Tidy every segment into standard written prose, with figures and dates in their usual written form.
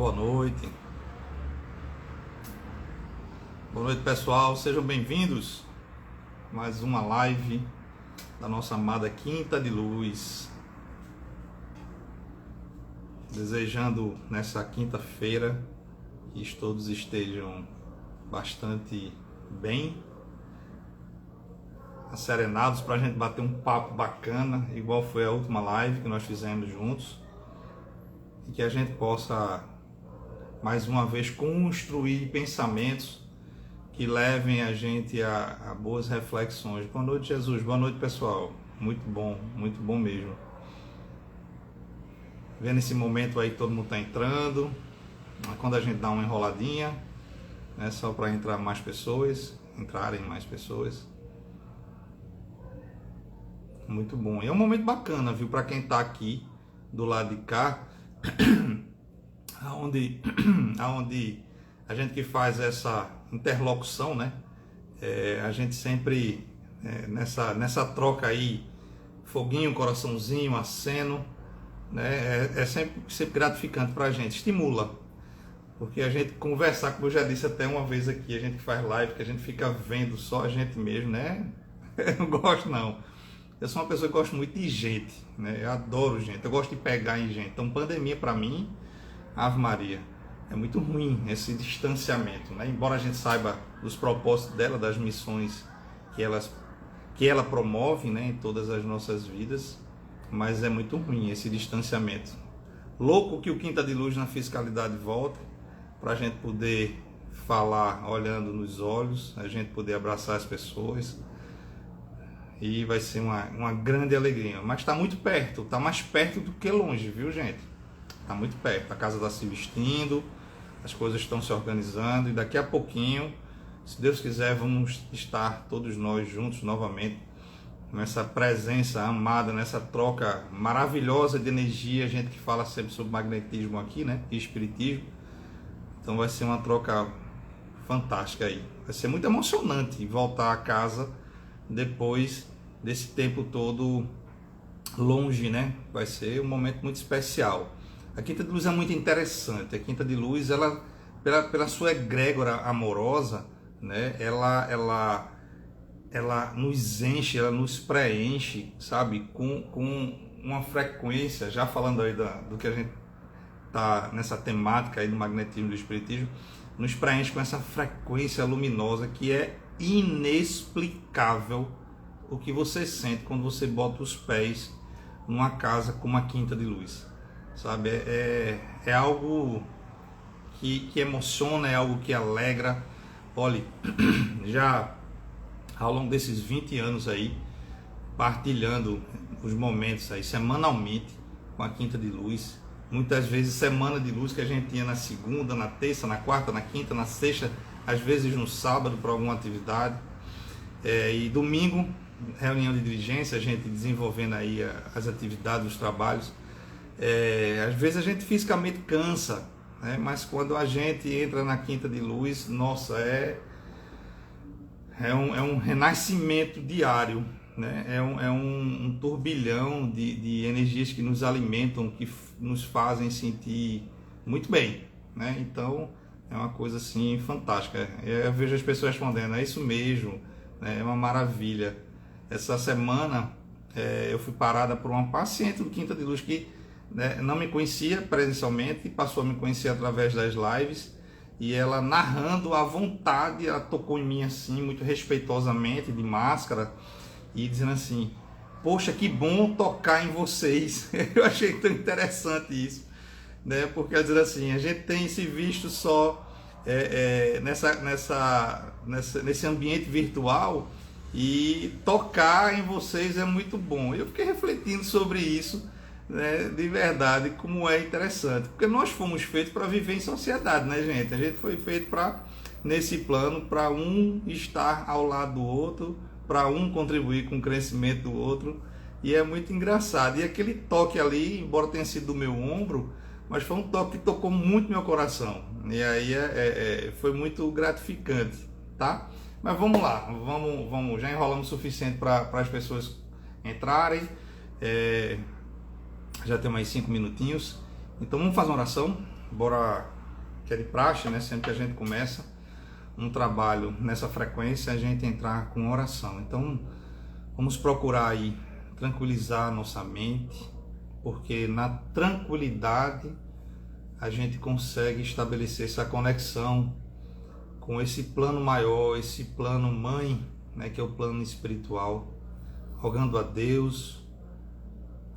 Boa noite. Boa noite, pessoal. Sejam bem-vindos a mais uma live da nossa amada Quinta de Luz. Desejando nessa quinta-feira que todos estejam bastante bem, asserenados, para a gente bater um papo bacana, igual foi a última live que nós fizemos juntos, e que a gente possa mais uma vez construir pensamentos que levem a gente a boas reflexões. Boa noite, Jesus. Boa noite, pessoal. Muito bom mesmo. Vendo esse momento aí que todo mundo está entrando, quando a gente dá uma enroladinha, né, só para entrarem mais pessoas. Muito bom. E é um momento bacana, viu, para quem está aqui do lado de cá, aonde a gente que faz essa interlocução, né? A gente sempre nessa troca aí, foguinho, coraçãozinho, aceno, né? É sempre gratificante para a gente, estimula, porque a gente conversar, como eu já disse até uma vez aqui, a gente que faz live, que a gente fica vendo só a gente mesmo, né? Eu não gosto não. Eu sou uma pessoa que gosta muito de gente, né? Eu adoro gente, eu gosto de pegar em gente. Então, pandemia para mim, Ave Maria, é muito ruim esse distanciamento, né? Embora a gente saiba dos propósitos dela, das missões que ela promove, né, em todas as nossas vidas, mas é muito ruim esse distanciamento. Louco que o Quinta de Luz na fiscalidade volta, para a gente poder falar olhando nos olhos, a gente poder abraçar as pessoas, e vai ser uma grande alegria. Mas está muito perto, está mais perto do que longe, viu, gente? Está muito perto, a casa está se vestindo, as coisas estão se organizando, e daqui a pouquinho, se Deus quiser, vamos estar todos nós juntos novamente, nessa presença amada, nessa troca maravilhosa de energia. A gente que fala sempre sobre magnetismo aqui, né, e espiritismo, então vai ser uma troca fantástica aí. Vai ser muito emocionante voltar a casa depois desse tempo todo longe, né? Vai ser um momento muito especial. A Quinta de Luz é muito interessante. A Quinta de Luz, ela, pela sua egrégora amorosa, né, ela nos enche, ela nos preenche, sabe, com uma frequência, já falando aí do que a gente tá nessa temática aí do magnetismo, do espiritismo, nos preenche com essa frequência luminosa que é inexplicável o que você sente quando você bota os pés numa casa com uma Quinta de Luz, sabe? É algo que emociona, é algo que alegra. Olha, já ao longo desses 20 anos aí, partilhando os momentos aí semanalmente com a Quinta de Luz, muitas vezes semana de luz que a gente tinha na segunda, na terça, na quarta, na quinta, na sexta, às vezes no sábado para alguma atividade, e domingo, reunião de dirigência, a gente desenvolvendo aí as atividades, os trabalhos. Às vezes a gente fisicamente cansa, né? Mas quando a gente entra na Quinta de Luz, nossa, é um renascimento diário, né? É um turbilhão de energias que nos alimentam, que nos fazem sentir muito bem, né? Então é uma coisa assim fantástica. Eu vejo as pessoas respondendo, é isso mesmo, né? É uma maravilha. Essa semana eu fui parada por uma paciente do Quinta de Luz que, né, não me conhecia presencialmente e passou a me conhecer através das lives, e ela narrando à vontade, ela tocou em mim assim, muito respeitosamente, de máscara, e dizendo assim, poxa, que bom tocar em vocês. Eu achei tão interessante isso, né? Porque ela diz assim, a gente tem se visto só nesse ambiente virtual, e tocar em vocês é muito bom. Eu fiquei refletindo sobre isso, né, de verdade, como é interessante, porque nós fomos feitos para viver em sociedade, né, gente? A gente foi feito para, nesse plano, para um estar ao lado do outro, para um contribuir com o crescimento do outro, e é muito engraçado. E aquele toque ali, embora tenha sido do meu ombro, mas foi um toque que tocou muito meu coração, e aí foi muito gratificante, tá? Mas vamos lá, vamos, já enrolamos o suficiente para as pessoas entrarem, já tem mais 5 minutinhos, então vamos fazer uma oração, bora que é de praxe, né? Sempre que a gente começa um trabalho nessa frequência, a gente entrar com oração. Então, vamos procurar aí tranquilizar a nossa mente, porque na tranquilidade a gente consegue estabelecer essa conexão com esse plano maior, esse plano mãe, né, que é o plano espiritual, rogando a Deus,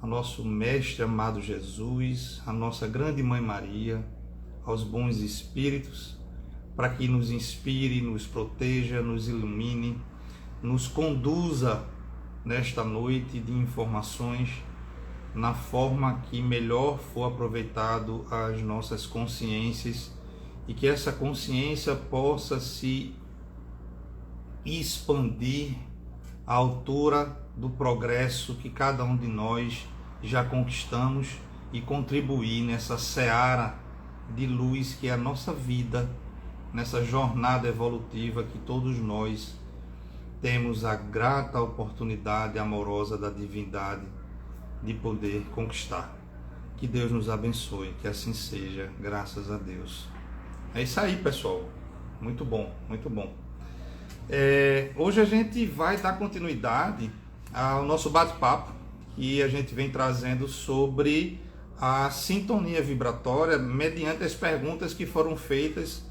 a nosso Mestre amado Jesus, a nossa grande Mãe Maria, aos bons espíritos, para que nos inspire, nos proteja, nos ilumine, nos conduza nesta noite de informações na forma que melhor for aproveitado as nossas consciências e que essa consciência possa se expandir à altura do progresso que cada um de nós já conquistamos e contribuir nessa seara de luz que é a nossa vida, nessa jornada evolutiva que todos nós temos a grata oportunidade amorosa da divindade de poder conquistar. Que Deus nos abençoe, que assim seja, graças a Deus. É isso aí, pessoal. Muito bom, muito bom. Hoje a gente vai dar continuidade ao nosso bate-papo que a gente vem trazendo sobre a sintonia vibratória mediante as perguntas que foram feitas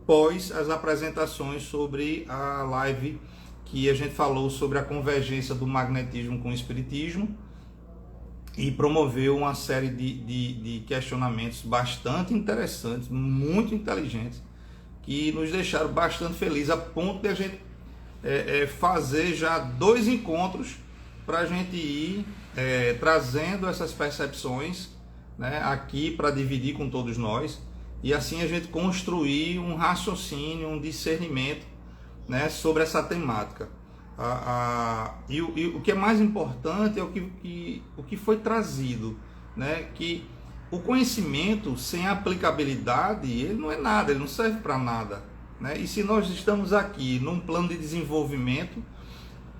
pós as apresentações sobre a live que a gente falou sobre a convergência do magnetismo com o espiritismo e promoveu uma série de questionamentos bastante interessantes, muito inteligentes, que nos deixaram bastante felizes, a ponto de a gente fazer já 2 encontros para a gente ir trazendo essas percepções, né, aqui para dividir com todos nós, e assim a gente construir um raciocínio, um discernimento, né, sobre essa temática. E o que é mais importante é o que foi trazido, né, que o conhecimento sem aplicabilidade, ele não é nada, ele não serve para nada, né? E se nós estamos aqui num plano de desenvolvimento,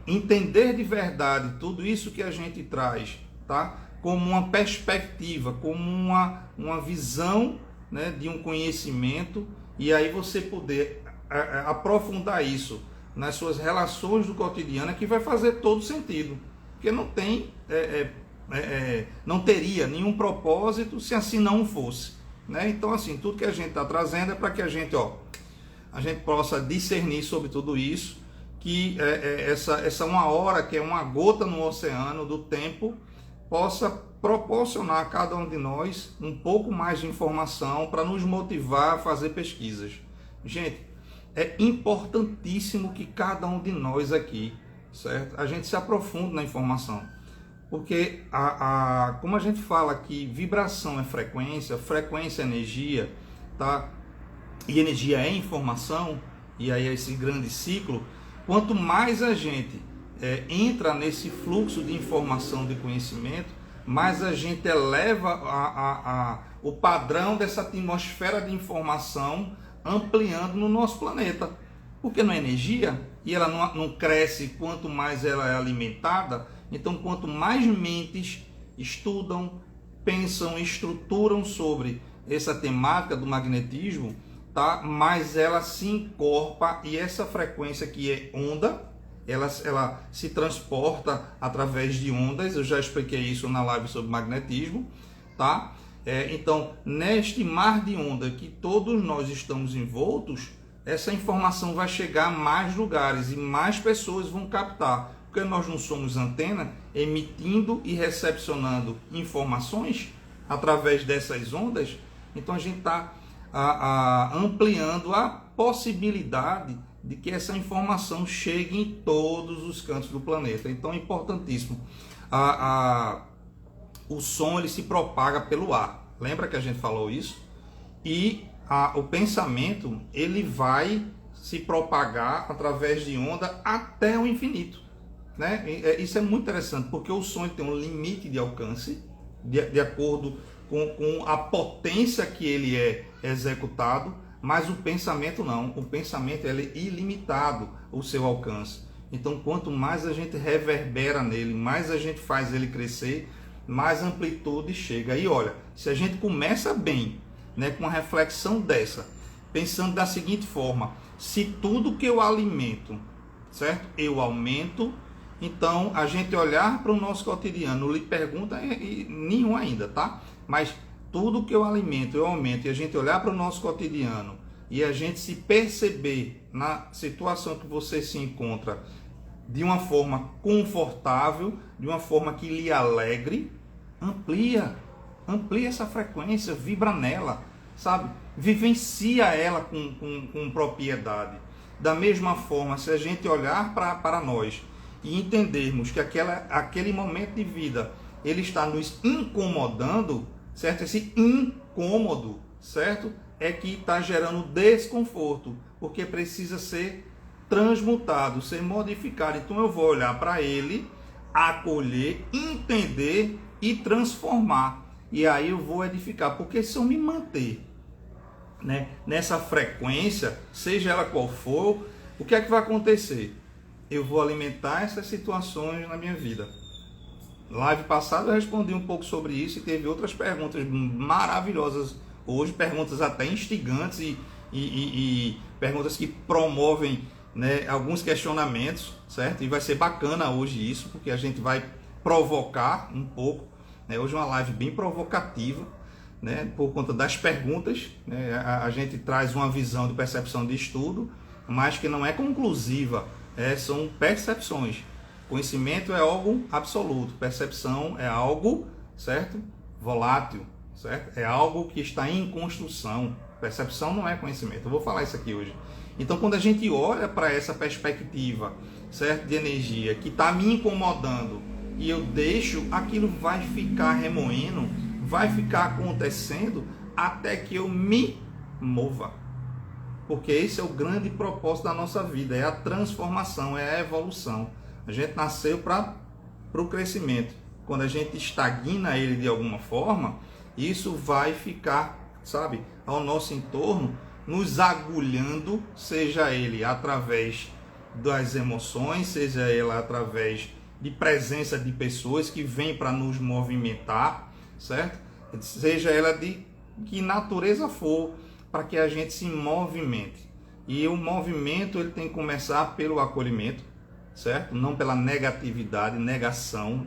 entender de verdade tudo isso que a gente traz, tá, como uma perspectiva, como uma visão, né, de um conhecimento, e aí você poder aprofundar isso nas suas relações do cotidiano, é que vai fazer todo sentido, porque não tem não teria nenhum propósito se assim não fosse, né? Então, assim, tudo que a gente está trazendo é para que a gente possa discernir sobre tudo isso, que essa uma hora, que é uma gota no oceano do tempo, possa proporcionar a cada um de nós um pouco mais de informação para nos motivar a fazer pesquisas. Gente, é importantíssimo que cada um de nós aqui, certo, a gente se aprofunde na informação, porque como a gente fala que vibração é frequência, frequência é energia, tá? E energia é informação, e aí é esse grande ciclo. Quanto mais a gente entra nesse fluxo de informação, de conhecimento, mais a gente eleva o padrão dessa atmosfera de informação, ampliando no nosso planeta, porque não é energia, e ela não cresce quanto mais ela é alimentada. Então, quanto mais mentes estudam, pensam, estruturam sobre essa temática do magnetismo, tá, mais ela se encorpa, e essa frequência que é onda, ela se transporta através de ondas. Eu já expliquei isso na live sobre magnetismo, tá? Então, neste mar de onda que todos nós estamos envoltos, essa informação vai chegar a mais lugares e mais pessoas vão captar, porque nós não somos antena emitindo e recepcionando informações através dessas ondas. Então a gente está ampliando a possibilidade de que essa informação chegue em todos os cantos do planeta. Então é importantíssimo. O som, ele se propaga pelo ar. Lembra que a gente falou isso? E o pensamento, ele vai se propagar através de onda até o infinito, né? Isso é muito interessante, porque o som tem um limite de alcance, de acordo com a potência que ele é executado, mas o pensamento não. O pensamento, ele é ilimitado, o seu alcance. Então, quanto mais a gente reverbera nele, mais a gente faz ele crescer, mais amplitude chega. E olha, se a gente começa bem né, com uma reflexão dessa, pensando da seguinte forma: se tudo que eu alimento, certo, eu aumento, então a gente olhar para o nosso cotidiano, lhe pergunta e nenhum ainda, tá? Mas tudo que eu alimento, eu aumento, e a gente olhar para o nosso cotidiano e a gente se perceber na situação que você se encontra de uma forma confortável, de uma forma que lhe alegre, amplia essa frequência, vibra nela, sabe? Vivencia ela com propriedade. Da mesma forma, se a gente olhar para nós e entendermos que aquele momento de vida ele está nos incomodando, certo? Esse incômodo, certo? É que está gerando desconforto, porque precisa ser transmutado, ser modificado. Então eu vou olhar para ele, acolher, entender e transformar. E aí eu vou edificar, porque se eu me manter, né, nessa frequência, seja ela qual for, o que é que vai acontecer? Eu vou alimentar essas situações na minha vida. Live passada eu respondi um pouco sobre isso e teve outras perguntas maravilhosas hoje, perguntas até instigantes e perguntas que promovem, né, alguns questionamentos, certo? E vai ser bacana hoje isso, porque a gente vai provocar um pouco, né? Hoje é uma live bem provocativa, né? Por conta das perguntas, né? A gente traz uma visão de percepção de estudo, mas que não é conclusiva, são percepções. Conhecimento é algo absoluto, percepção é algo, certo? Volátil, certo? É algo que está em construção. Percepção não é conhecimento. Eu vou falar isso aqui hoje. Então, quando a gente olha para essa perspectiva, certo, de energia que está me incomodando e eu deixo, aquilo vai ficar remoendo, vai ficar acontecendo até que eu me mova. Porque esse é o grande propósito da nossa vida, é a transformação, é a evolução. A gente nasceu para o crescimento. Quando a gente estagna ele de alguma forma, isso vai ficar, sabe, ao nosso entorno, nos agulhando, seja ele através das emoções, seja ela através de presença de pessoas que vêm para nos movimentar, certo? Seja ela de que natureza for, para que a gente se movimente. E o movimento ele tem que começar pelo acolhimento, certo? Não pela negatividade, negação,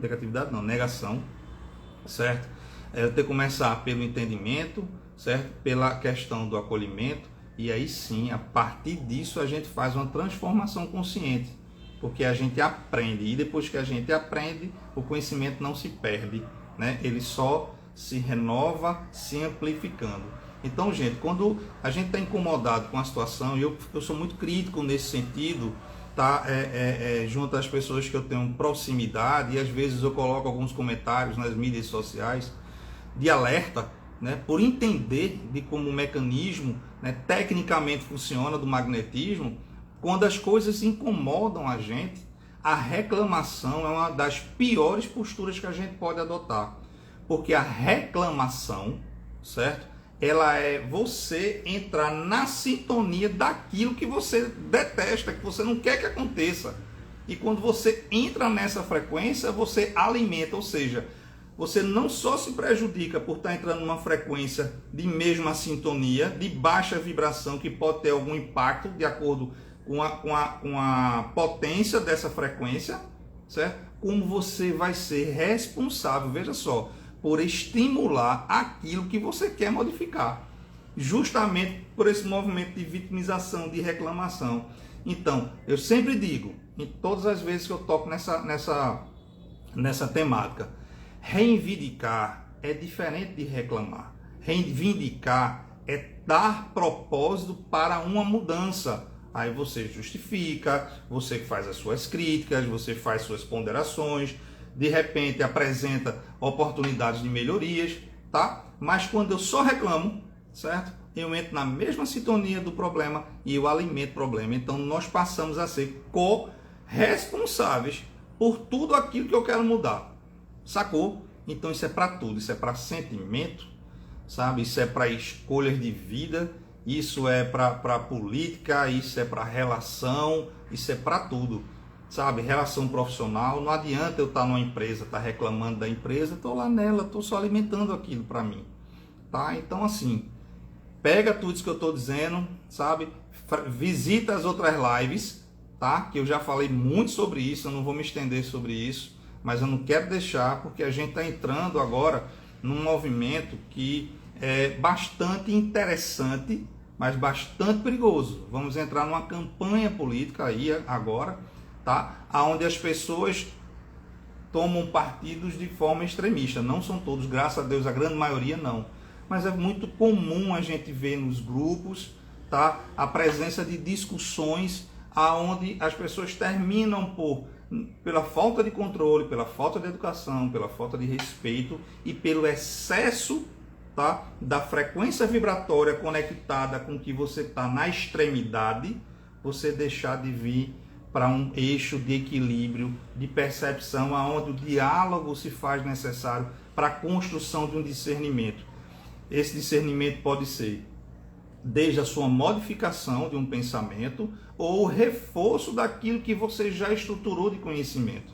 certo? Tem que começar pelo entendimento, certo? Pela questão do acolhimento, e aí sim, a partir disso a gente faz uma transformação consciente, porque a gente aprende, e depois que a gente aprende, o conhecimento não se perde, né? Ele só se renova, se amplificando. Então, gente, quando a gente está incomodado com a situação, e eu sou muito crítico nesse sentido, tá? Junto às pessoas que eu tenho proximidade, e às vezes eu coloco alguns comentários nas mídias sociais de alerta, né, por entender de como o mecanismo, né, tecnicamente funciona do magnetismo. Quando as coisas incomodam a gente, a reclamação é uma das piores posturas que a gente pode adotar, porque a reclamação, certo? Ela é você entrar na sintonia daquilo que você detesta, que você não quer que aconteça. E quando você entra nessa frequência, você alimenta, ou seja, você não só se prejudica por estar entrando numa frequência de mesma sintonia, de baixa vibração, que pode ter algum impacto de acordo com a potência dessa frequência, certo? Como você vai ser responsável, veja só, por estimular aquilo que você quer modificar, justamente por esse movimento de vitimização, de reclamação. Então, eu sempre digo, em todas as vezes que eu toco nessa temática, reivindicar é diferente de reclamar. Reivindicar é dar propósito para uma mudança. Aí você justifica, você faz as suas críticas, você faz suas ponderações, de repente apresenta oportunidades de melhorias, tá? Mas quando eu só reclamo, certo? Eu entro na mesma sintonia do problema e eu alimento o problema. Então nós passamos a ser corresponsáveis por tudo aquilo que eu quero mudar. Sacou? Então isso é para tudo, isso é para sentimento, sabe? Isso é para escolhas de vida, isso é para política, isso é para relação, isso é para tudo, sabe? Relação profissional, não adianta eu estar numa empresa, estar reclamando da empresa, estou lá nela, estou só alimentando aquilo para mim, tá? Então assim, pega tudo isso que eu estou dizendo, sabe? Visita as outras lives, tá? Que eu já falei muito sobre isso, eu não vou me estender sobre isso, mas eu não quero deixar, porque a gente está entrando agora num movimento que é bastante interessante, mas bastante perigoso. Vamos entrar numa campanha política aí agora, tá? Onde as pessoas tomam partidos de forma extremista. Não são todos, graças a Deus, a grande maioria não. Mas é muito comum a gente ver nos grupos, tá? A presença de discussões aonde as pessoas terminam pela falta de controle, pela falta de educação, pela falta de respeito e pelo excesso, tá, da frequência vibratória conectada com que você está na extremidade, você deixar de vir para um eixo de equilíbrio, de percepção, aonde o diálogo se faz necessário para a construção de um discernimento. Esse discernimento pode ser desde a sua modificação de um pensamento ou o reforço daquilo que você já estruturou de conhecimento.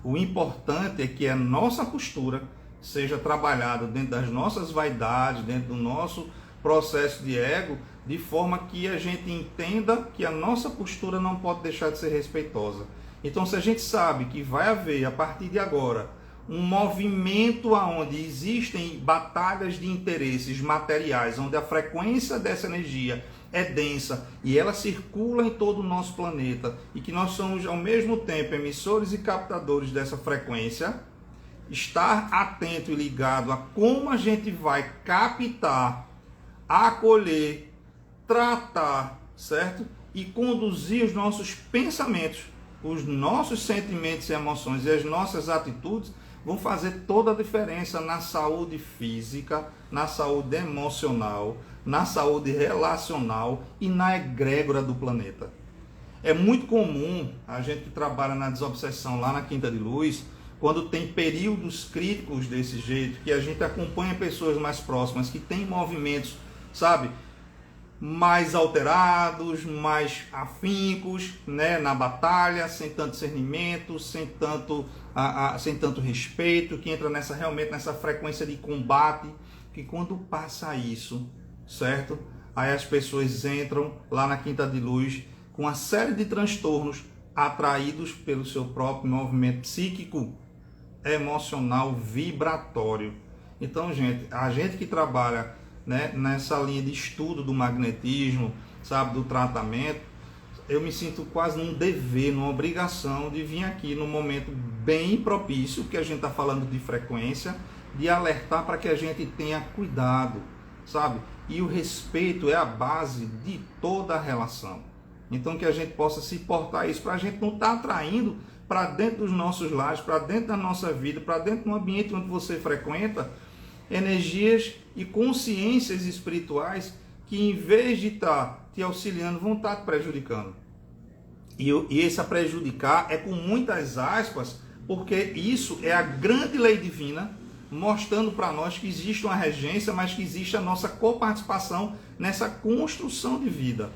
O importante é que a nossa postura seja trabalhada dentro das nossas vaidades, dentro do nosso processo de ego, de forma que a gente entenda que a nossa postura não pode deixar de ser respeitosa. Então, se a gente sabe que vai haver, a partir de agora, um movimento onde existem batalhas de interesses materiais, onde a frequência dessa energia é densa e ela circula em todo o nosso planeta, e que nós somos, ao mesmo tempo, emissores e captadores dessa frequência, estar atento e ligado a como a gente vai captar, acolher, tratar, certo? E conduzir os nossos pensamentos, os nossos sentimentos e emoções e as nossas atitudes vão fazer toda a diferença na saúde física, na saúde emocional, na saúde relacional e na egrégora do planeta. É muito comum a gente que trabalha na desobsessão lá na Quinta de Luz, quando tem períodos críticos desse jeito, que a gente acompanha pessoas mais próximas que têm movimentos, sabe, mais alterados, mais afincos, né, na batalha, sem tanto discernimento, sem tanto respeito, que entra realmente nessa frequência de combate, que quando passa isso, certo? Aí as pessoas entram lá na Quinta de Luz com uma série de transtornos atraídos pelo seu próprio movimento psíquico, emocional, vibratório. Então, gente, a gente que trabalha, né, nessa linha de estudo do magnetismo, sabe, do tratamento, eu me sinto quase num dever, numa obrigação de vir aqui num momento bem propício, que a gente está falando de frequência, de alertar para que a gente tenha cuidado, sabe? E o respeito é a base de toda a relação. Então que a gente possa se portar isso, para a gente não estar atraindo para dentro dos nossos lares, para dentro da nossa vida, para dentro do ambiente onde você frequenta, energias e consciências espirituais que, em vez de estar te auxiliando, vão estar te prejudicando. E esse a prejudicar é com muitas aspas, porque isso é a grande lei divina, mostrando para nós que existe uma regência, mas que existe a nossa coparticipação nessa construção de vida.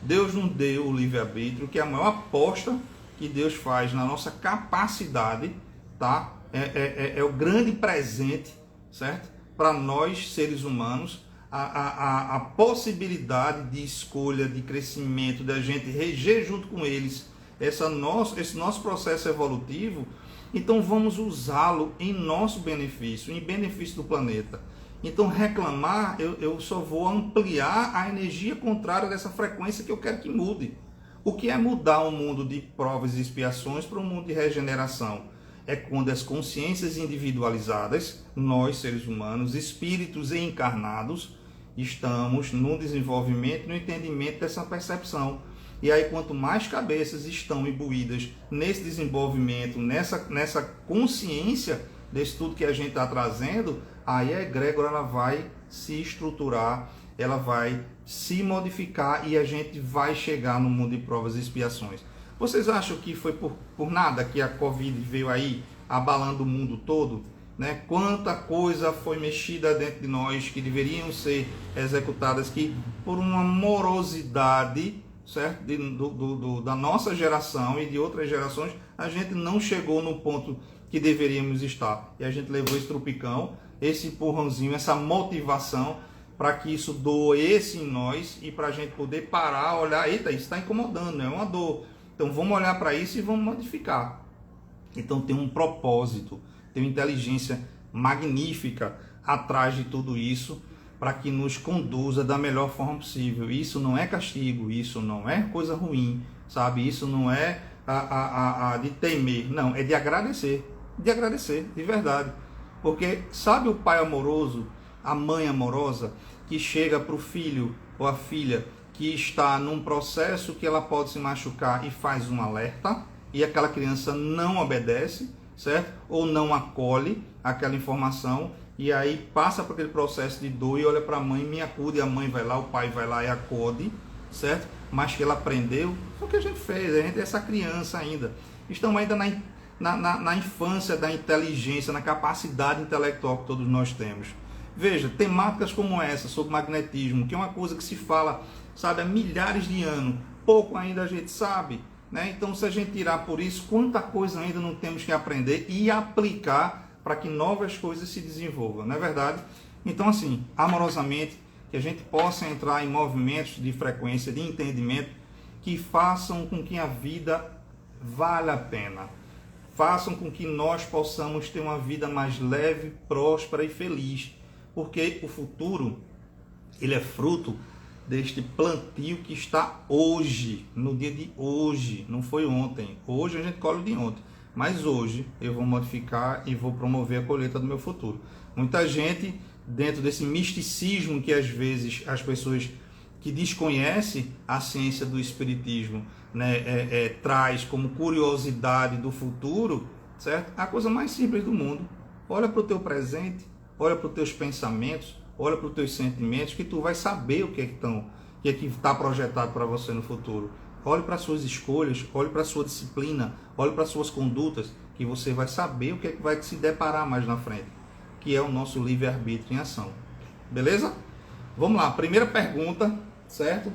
Deus nos deu o livre-arbítrio, que é a maior aposta que Deus faz na nossa capacidade, tá? É o grande presente, certo? Para nós, seres humanos, a possibilidade de escolha, de crescimento, da gente reger junto com eles esse nosso processo evolutivo. Então vamos usá-lo em nosso benefício, em benefício do planeta. Então reclamar, eu só vou ampliar a energia contrária dessa frequência que eu quero que mude. O que é mudar um mundo de provas e expiações para um mundo de regeneração? É quando as consciências individualizadas, nós seres humanos, espíritos encarnados, estamos no desenvolvimento, no entendimento dessa percepção. E aí quanto mais cabeças estão imbuídas nesse desenvolvimento, nessa consciência desse tudo que a gente está trazendo, aí a egrégora ela vai se estruturar, ela vai se modificar e a gente vai chegar no mundo de provas e expiações. Vocês acham que foi por nada que a Covid veio aí abalando o mundo todo? Né? Quanta coisa foi mexida dentro de nós que deveriam ser executadas, que por uma morosidade, certo? Da nossa geração e de outras gerações, a gente não chegou no ponto que deveríamos estar. E a gente levou esse tropicão, esse empurrãozinho, essa motivação para que isso doesse em nós e para a gente poder parar, olhar, eita, isso está incomodando, é uma dor. Então vamos olhar para isso e vamos modificar. Então tem um propósito, tem uma inteligência magnífica atrás de tudo isso, para que nos conduza da melhor forma possível. Isso não é castigo, isso não é coisa ruim, sabe? Isso não é de temer, não, é de agradecer, de verdade. Porque sabe o pai amoroso, a mãe amorosa, que chega para o filho ou a filha que está num processo que ela pode se machucar e faz um alerta, e aquela criança não obedece, certo? Ou não acolhe aquela informação, e aí passa por aquele processo de dor e olha para a mãe, me acude, a mãe vai lá, o pai vai lá e acode, certo? Mas que ela aprendeu, foi o que a gente fez, a gente é essa criança ainda. Estamos ainda na infância da inteligência, na capacidade intelectual que todos nós temos. Veja, temáticas como essa, sobre magnetismo, que é uma coisa que se fala, sabe, há milhares de anos, pouco ainda a gente sabe, né? Então, se a gente tirar por isso, quanta coisa ainda não temos que aprender e aplicar para que novas coisas se desenvolvam, não é verdade? Então, assim, amorosamente, que a gente possa entrar em movimentos de frequência, de entendimento, que façam com que a vida valha a pena. Façam com que nós possamos ter uma vida mais leve, próspera e feliz. Porque o futuro, ele é fruto deste plantio que está hoje, no dia de hoje, não foi ontem. Hoje a gente colhe o de ontem, mas hoje eu vou modificar e vou promover a colheita do meu futuro. Muita gente, dentro desse misticismo que às vezes as pessoas que desconhecem a ciência do espiritismo, né, traz como curiosidade do futuro, certo? A coisa mais simples do mundo. Olha para o teu presente, olha para os teus pensamentos, olha para os teus sentimentos, que tu vai saber o que é que está projetado para você no futuro. Olhe para as suas escolhas, olhe para a sua disciplina, olhe para as suas condutas, que você vai saber o que é que vai se deparar mais na frente, que é o nosso livre-arbítrio em ação. Beleza? Vamos lá, primeira pergunta, certo?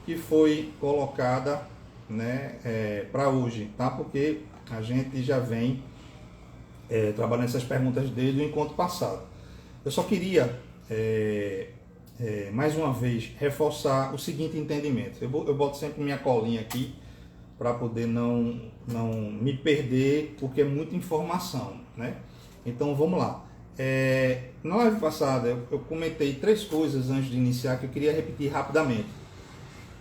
Que foi colocada, né, para hoje, tá? Porque a gente já vem trabalhando essas perguntas desde o encontro passado. Eu só queria, mais uma vez, reforçar o seguinte entendimento. Eu boto sempre minha colinha aqui para poder não me perder, porque é muita informação, né? Então vamos lá. Na live passada eu comentei 3 coisas antes de iniciar que eu queria repetir rapidamente.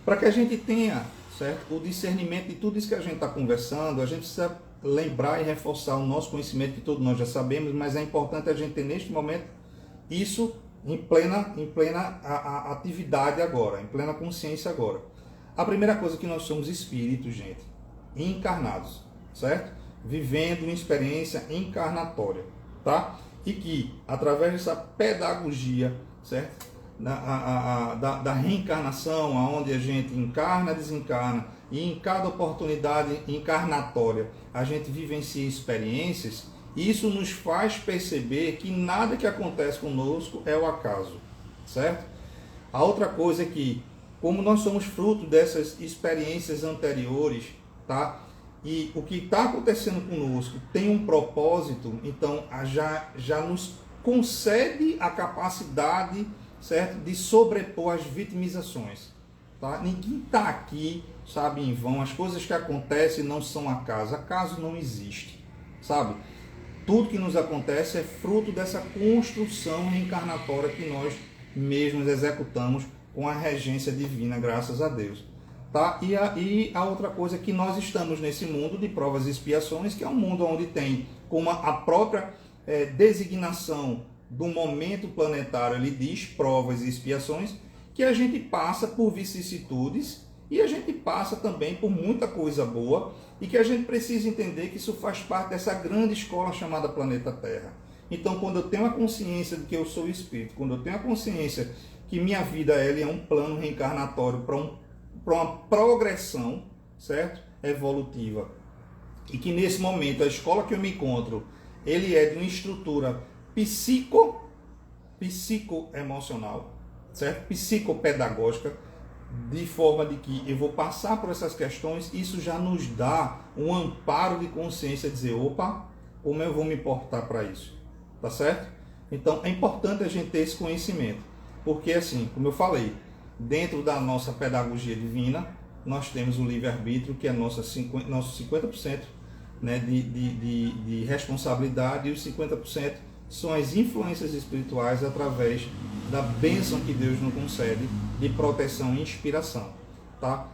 Para que a gente tenha, certo, o discernimento de tudo isso que a gente está conversando, a gente precisa lembrar e reforçar o nosso conhecimento, que todos nós já sabemos, mas é importante a gente ter neste momento isso em plena atividade agora, em plena consciência agora. A primeira coisa é que nós somos espíritos, gente, encarnados, certo? Vivendo uma experiência encarnatória, tá? E que, através dessa pedagogia, certo? Da reencarnação, onde a gente encarna, desencarna, e em cada oportunidade encarnatória a gente vivencia experiências, isso nos faz perceber que nada que acontece conosco é o acaso, certo? A outra coisa é que, como nós somos fruto dessas experiências anteriores, tá? E o que está acontecendo conosco tem um propósito, então já nos concede a capacidade, certo, de sobrepor as vitimizações, tá? Ninguém está aqui, sabe, em vão. As coisas que acontecem não são acaso não existe, sabe? Tudo que nos acontece é fruto dessa construção reencarnatória que nós mesmos executamos com a regência divina, graças a Deus, tá? E a outra coisa é que nós estamos nesse mundo de provas e expiações, que é um mundo onde tem como a própria designação do momento planetário, ele diz provas e expiações, que a gente passa por vicissitudes e a gente passa também por muita coisa boa, e que a gente precisa entender que isso faz parte dessa grande escola chamada planeta Terra. Então, quando eu tenho a consciência de que eu sou espírito, quando eu tenho a consciência que minha vida é um plano reencarnatório para uma progressão, certo? Evolutiva, e que nesse momento a escola que eu me encontro, ele é de uma estrutura psicoemocional, certo? Psicopedagógica, de forma de que eu vou passar por essas questões, isso já nos dá um amparo de consciência, dizer, opa, como eu vou me portar para isso, tá certo? Então é importante a gente ter esse conhecimento. Porque assim, como eu falei, dentro da nossa pedagogia divina, nós temos o livre-arbítrio, que é nosso 50%, né, de responsabilidade, e os 50% são as influências espirituais através da bênção que Deus nos concede de proteção e inspiração. Tá?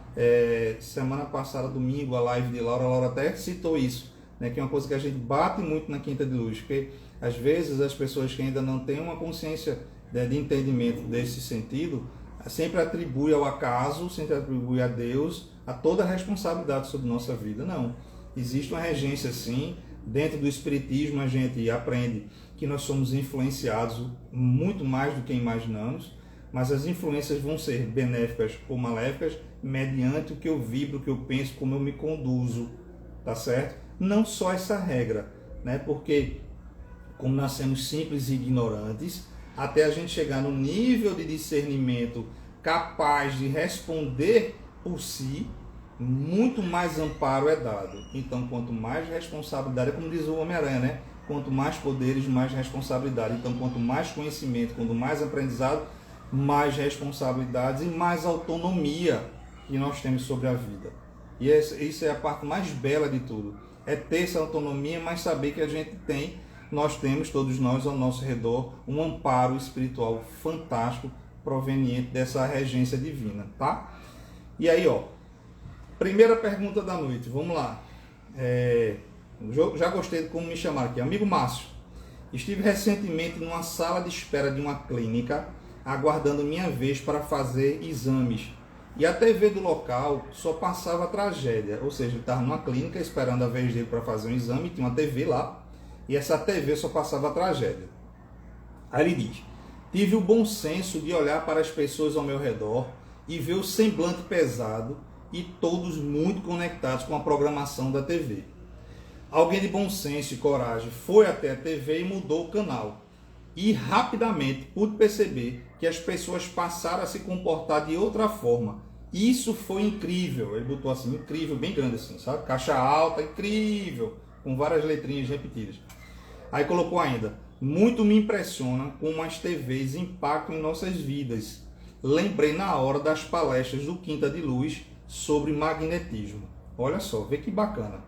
Semana passada, domingo, a live de Laura até citou isso, né, que é uma coisa que a gente bate muito na Quinta de Luz, porque às vezes as pessoas que ainda não têm uma consciência, né, de entendimento desse sentido, sempre atribui ao acaso, sempre atribui a Deus a toda a responsabilidade sobre nossa vida. Não. Existe uma regência sim. Dentro do Espiritismo a gente aprende que nós somos influenciados muito mais do que imaginamos, mas as influências vão ser benéficas ou maléficas mediante o que eu vibro, o que eu penso, como eu me conduzo, tá certo? Não só essa regra, né? Porque como nascemos simples e ignorantes, até a gente chegar no nível de discernimento capaz de responder por si, muito mais amparo é dado. Então, quanto mais responsabilidade, é como diz o Homem-Aranha, né? Quanto mais poderes, mais responsabilidade. Então, quanto mais conhecimento, quanto mais aprendizado, mais responsabilidades e mais autonomia que nós temos sobre a vida. E isso é a parte mais bela de tudo. É ter essa autonomia, mas saber que a gente tem, nós temos, todos nós ao nosso redor, um amparo espiritual fantástico proveniente dessa regência divina, tá? E aí, ó, primeira pergunta da noite, vamos lá. Já gostei de como me chamaram aqui. Amigo Márcio, estive recentemente numa sala de espera de uma clínica, aguardando minha vez para fazer exames. E a TV do local só passava tragédia. Ou seja, ele estava numa clínica esperando a vez dele para fazer um exame, tinha uma TV lá, e essa TV só passava tragédia. Aí ele diz: tive o bom senso de olhar para as pessoas ao meu redor e ver o semblante pesado e todos muito conectados com a programação da TV. Alguém de bom senso e coragem foi até a TV e mudou o canal. E rapidamente pude perceber que as pessoas passaram a se comportar de outra forma. Isso foi incrível. Ele botou assim, incrível, bem grande assim, sabe? Caixa alta, incrível, com várias letrinhas repetidas. Aí colocou ainda: muito me impressiona como as TVs impactam em nossas vidas. Lembrei na hora das palestras do Quinta de Luz sobre magnetismo. Olha só, vê que bacana.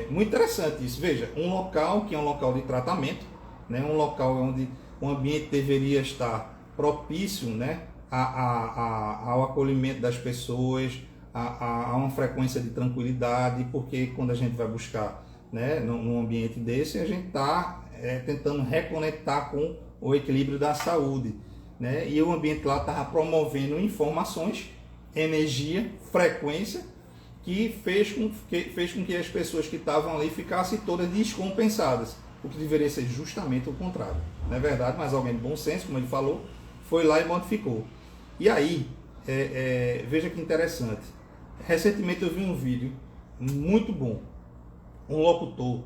Muito interessante isso. Veja, um local que é um local de tratamento, né, um local onde o ambiente deveria estar propício, né, ao acolhimento das pessoas, a uma frequência de tranquilidade, porque quando a gente vai buscar, né, num ambiente desse, a gente está tentando reconectar com o equilíbrio da saúde, né, e o ambiente lá estava promovendo informações, energia, frequência, que fez com que as pessoas que estavam ali ficassem todas descompensadas, o que deveria ser justamente o contrário. Não é verdade? Mas alguém de bom senso, como ele falou, foi lá e modificou. E aí, veja que interessante. Recentemente eu vi um vídeo muito bom. Um locutor,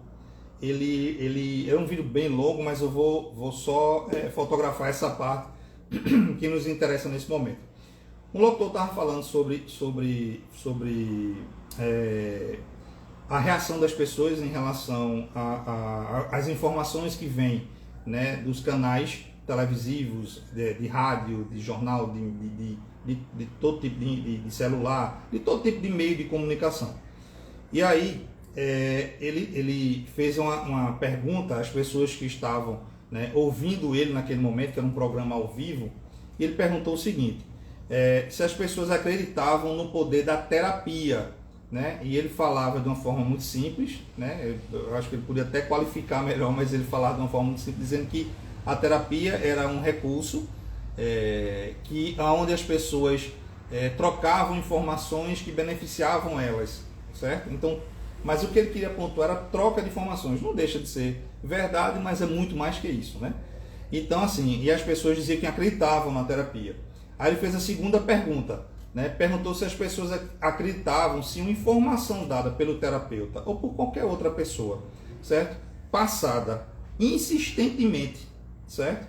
ele é um vídeo bem longo, mas eu vou só fotografar essa parte que nos interessa nesse momento. Um locutor estava falando sobre a reação das pessoas em relação às informações que vêm, né, dos canais televisivos, de rádio, de jornal, de todo tipo de celular, de todo tipo de meio de comunicação. E aí ele fez uma pergunta às pessoas que estavam, né, ouvindo ele naquele momento, que era um programa ao vivo, e ele perguntou o seguinte: se as pessoas acreditavam no poder da terapia, né? E ele falava de uma forma muito simples, né? Eu acho que ele podia até qualificar melhor, mas ele falava de uma forma muito simples, dizendo que a terapia era um recurso onde as pessoas trocavam informações que beneficiavam elas, certo? Então, mas o que ele queria pontuar era troca de informações. Não deixa de ser verdade, mas é muito mais que isso, né? Então, assim, e as pessoas diziam que acreditavam na terapia. Aí ele fez a segunda pergunta, né? Perguntou se as pessoas acreditavam se uma informação dada pelo terapeuta ou por qualquer outra pessoa, certo? Passada insistentemente, certo?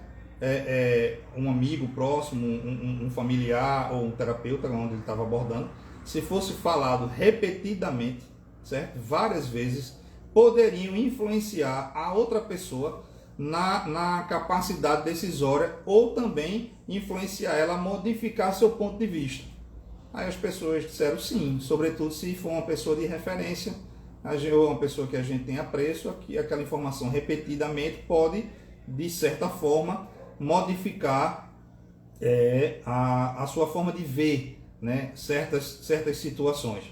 Um amigo próximo, um familiar ou um terapeuta, onde ele estava abordando, se fosse falado repetidamente, certo? Várias vezes, poderiam influenciar a outra pessoa na capacidade decisória ou também influenciar ela a modificar seu ponto de vista. Aí as pessoas disseram sim, sobretudo se for uma pessoa de referência, ou uma pessoa que a gente tem apreço, aquela informação repetidamente pode, de certa forma, modificar a sua forma de ver, né, certas situações.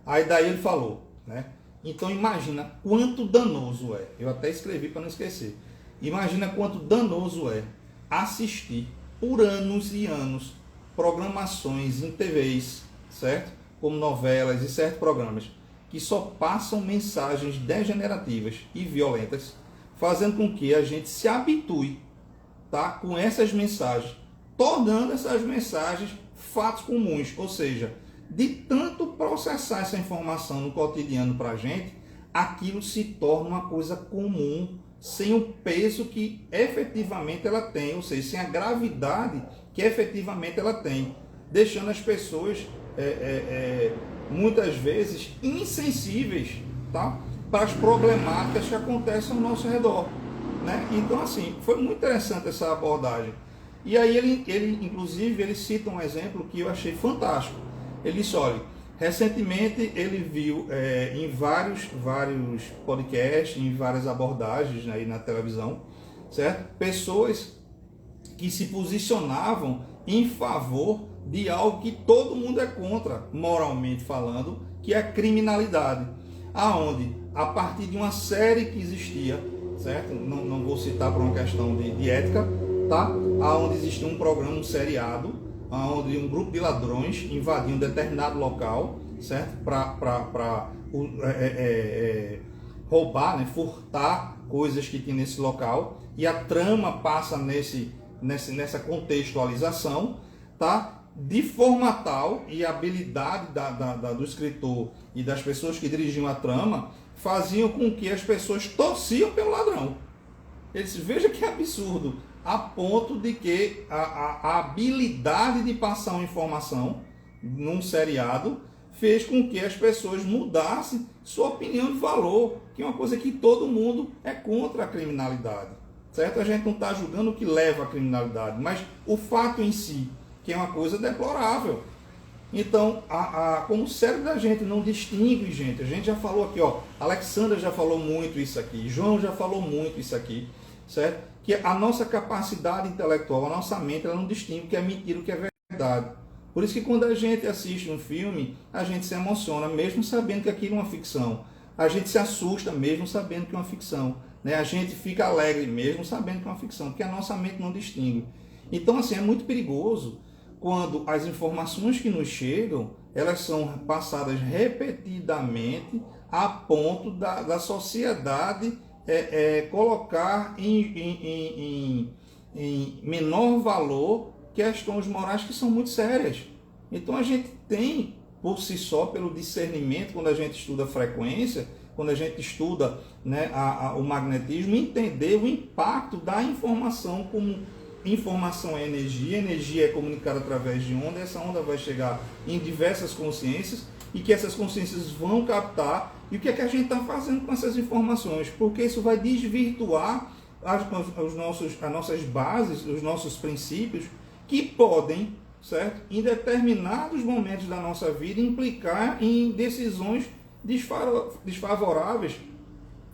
Aí daí ele falou, né? Então imagina quanto danoso é, eu até escrevi para não esquecer, imagina quanto danoso é assistir por anos e anos programações em TVs, certo? Como novelas e certos programas, que só passam mensagens degenerativas e violentas, fazendo com que a gente se habitue, tá, com essas mensagens, tornando essas mensagens fatos comuns, ou seja, de tanto processar essa informação no cotidiano para a gente, aquilo se torna uma coisa comum, sem o peso que efetivamente ela tem, ou seja, sem a gravidade que efetivamente ela tem, deixando as pessoas muitas vezes insensíveis, tá, para as problemáticas que acontecem ao nosso redor, né? Então assim, foi muito interessante essa abordagem. E aí ele inclusive ele cita um exemplo que eu achei fantástico. Ele disse, olha, recentemente ele viu em vários podcasts, em várias abordagens aí na televisão, certo? Pessoas que se posicionavam em favor de algo que todo mundo é contra, moralmente falando, que é a criminalidade. Aonde, a partir de uma série que existia, certo? Não vou citar por uma questão de ética, tá? Aonde existia um programa, um seriado, onde um grupo de ladrões invadiu um determinado local, certo? Para roubar, né? Furtar coisas que tinha nesse local, e a trama passa nessa contextualização, tá? De forma tal, e a habilidade do escritor e das pessoas que dirigiam a trama faziam com que as pessoas torciam pelo ladrão. Eles, veja que absurdo, a ponto de que a habilidade de passar uma informação num seriado fez com que as pessoas mudassem sua opinião de valor, que é uma coisa que todo mundo é contra a criminalidade, certo? A gente não está julgando o que leva à criminalidade, mas o fato em si, que é uma coisa deplorável. Então, como o cérebro da gente não distingue, gente, a gente já falou aqui, ó, Alexandra já falou muito isso aqui, João já falou muito isso aqui, certo? Que a nossa capacidade intelectual, a nossa mente, ela não distingue o que é mentira e o que é verdade. Por isso que quando a gente assiste um filme, a gente se emociona, mesmo sabendo que aquilo é uma ficção. A gente se assusta, mesmo sabendo que é uma ficção, né? A gente fica alegre, mesmo sabendo que é uma ficção, porque a nossa mente não distingue. Então, assim, é muito perigoso quando as informações que nos chegam, elas são passadas repetidamente a ponto da sociedade colocar em menor valor questões morais que são muito sérias. Então a gente tem, por si só, pelo discernimento, quando a gente estuda a frequência, quando a gente estuda, né, o magnetismo, entender o impacto da informação como informação é energia, energia é comunicada através de onda, essa onda vai chegar em diversas consciências e que essas consciências vão captar. E o que é que a gente está fazendo com essas informações? Porque isso vai desvirtuar as nossas bases, os nossos princípios, que podem, certo, em determinados momentos da nossa vida, implicar em decisões desfavoráveis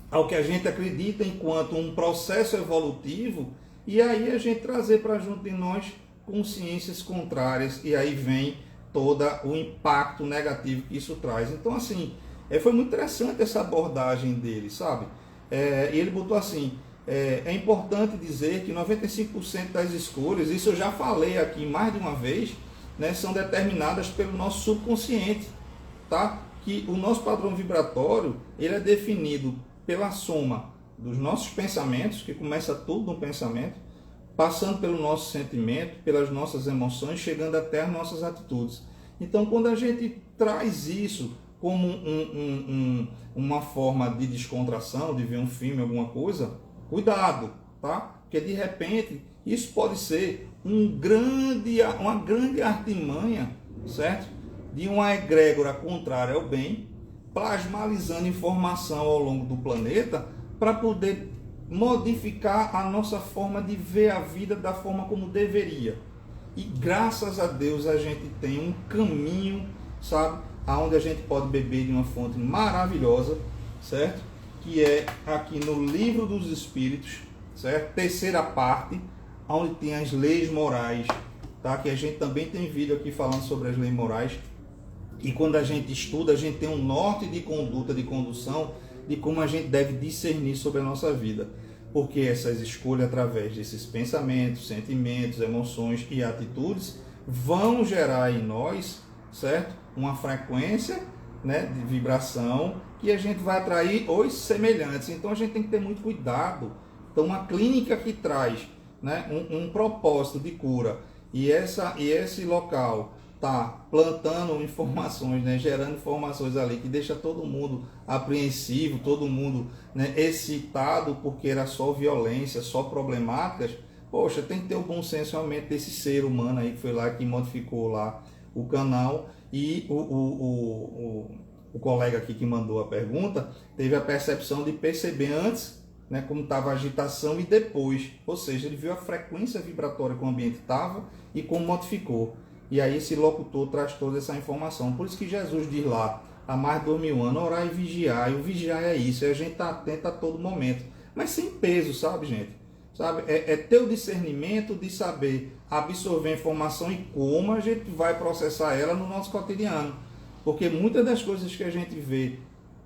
ao que a gente acredita enquanto um processo evolutivo, e aí a gente trazer para junto de nós consciências contrárias, e aí vem todo o impacto negativo que isso traz. Então, assim, foi muito interessante essa abordagem dele, sabe? E ele botou assim, é importante dizer que 95% das escolhas, isso eu já falei aqui mais de uma vez, né, são determinadas pelo nosso subconsciente, tá? Que o nosso padrão vibratório, ele é definido pela soma dos nossos pensamentos, que começa tudo no pensamento, passando pelo nosso sentimento, pelas nossas emoções, chegando até as nossas atitudes. Então, quando a gente traz isso como uma forma de descontração, de ver um filme, alguma coisa, cuidado, tá? Porque de repente isso pode ser uma grande artimanha, certo? De uma egrégora contrária ao bem, plasmalizando informação ao longo do planeta para poder modificar a nossa forma de ver a vida da forma como deveria. E graças a Deus a gente tem um caminho, sabe, aonde a gente pode beber de uma fonte maravilhosa, certo? Que é aqui no Livro dos Espíritos, certo? Terceira parte, onde tem as leis morais, tá? Que a gente também tem vídeo aqui falando sobre as leis morais. E quando a gente estuda, a gente tem um norte de conduta, de condução, de como a gente deve discernir sobre a nossa vida. Porque essas escolhas através desses pensamentos, sentimentos, emoções e atitudes vão gerar em nós, certo? Uma frequência, né, de vibração que a gente vai atrair os semelhantes. Então a gente tem que ter muito cuidado. Então uma clínica que traz, né, um propósito de cura e esse local tá plantando informações, né, gerando informações ali que deixa todo mundo apreensivo, todo mundo, né, excitado porque era só violência, só problemáticas. Poxa, tem que ter o bom senso realmente desse ser humano aí que foi lá que modificou lá o canal. E o colega aqui que mandou a pergunta teve a percepção de perceber antes, né, como estava a agitação e depois, ou seja, ele viu a frequência vibratória que o ambiente estava e como modificou. E aí esse locutor traz toda essa informação. Por isso que Jesus diz lá, há mais de 2000 anos, orar e vigiar. E o vigiar é isso, é a gente estar atento a todo momento. Mas sem peso, sabe, gente? Sabe? É ter o discernimento de saber absorver a informação e como a gente vai processar ela no nosso cotidiano. Porque muitas das coisas que a gente vê,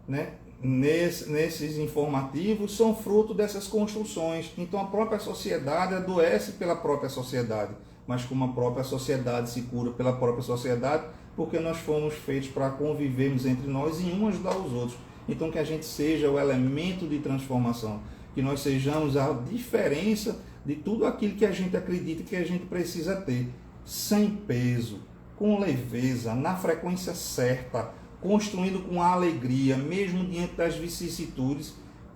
né, nesses informativos são fruto dessas construções. Então a própria sociedade adoece pela própria sociedade. Mas como a própria sociedade se cura pela própria sociedade, porque nós fomos feitos para convivermos entre nós e um ajudar os outros. Então que a gente seja o elemento de transformação, que nós sejamos a diferença de tudo aquilo que a gente acredita que a gente precisa ter, sem peso, com leveza, na frequência certa, construindo com alegria, mesmo diante das vicissitudes,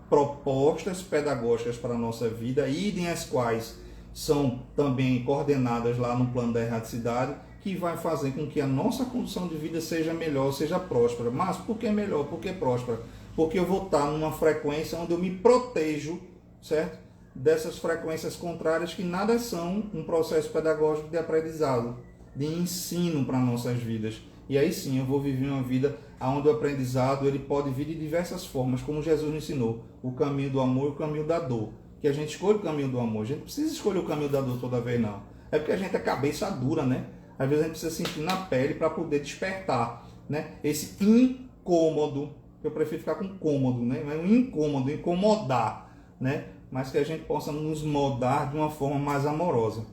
propostas pedagógicas para a nossa vida, idem as quais são também coordenadas lá no plano da erraticidade, que vai fazer com que a nossa condição de vida seja melhor, seja próspera. Mas por que melhor? Por que próspera? Porque eu vou estar numa frequência onde eu me protejo, certo? Dessas frequências contrárias que nada são um processo pedagógico de aprendizado, de ensino para nossas vidas. E aí sim eu vou viver uma vida onde o aprendizado ele pode vir de diversas formas, como Jesus nos ensinou, o caminho do amor e o caminho da dor. Que a gente escolhe o caminho do amor, a gente não precisa escolher o caminho da dor toda vez não. É porque a gente é cabeça dura, né? Às vezes a gente precisa sentir na pele para poder despertar, né? Esse incômodo, eu prefiro ficar com cômodo, né? É um incômodo, incomodar, né? Mas que a gente possa nos moldar de uma forma mais amorosa.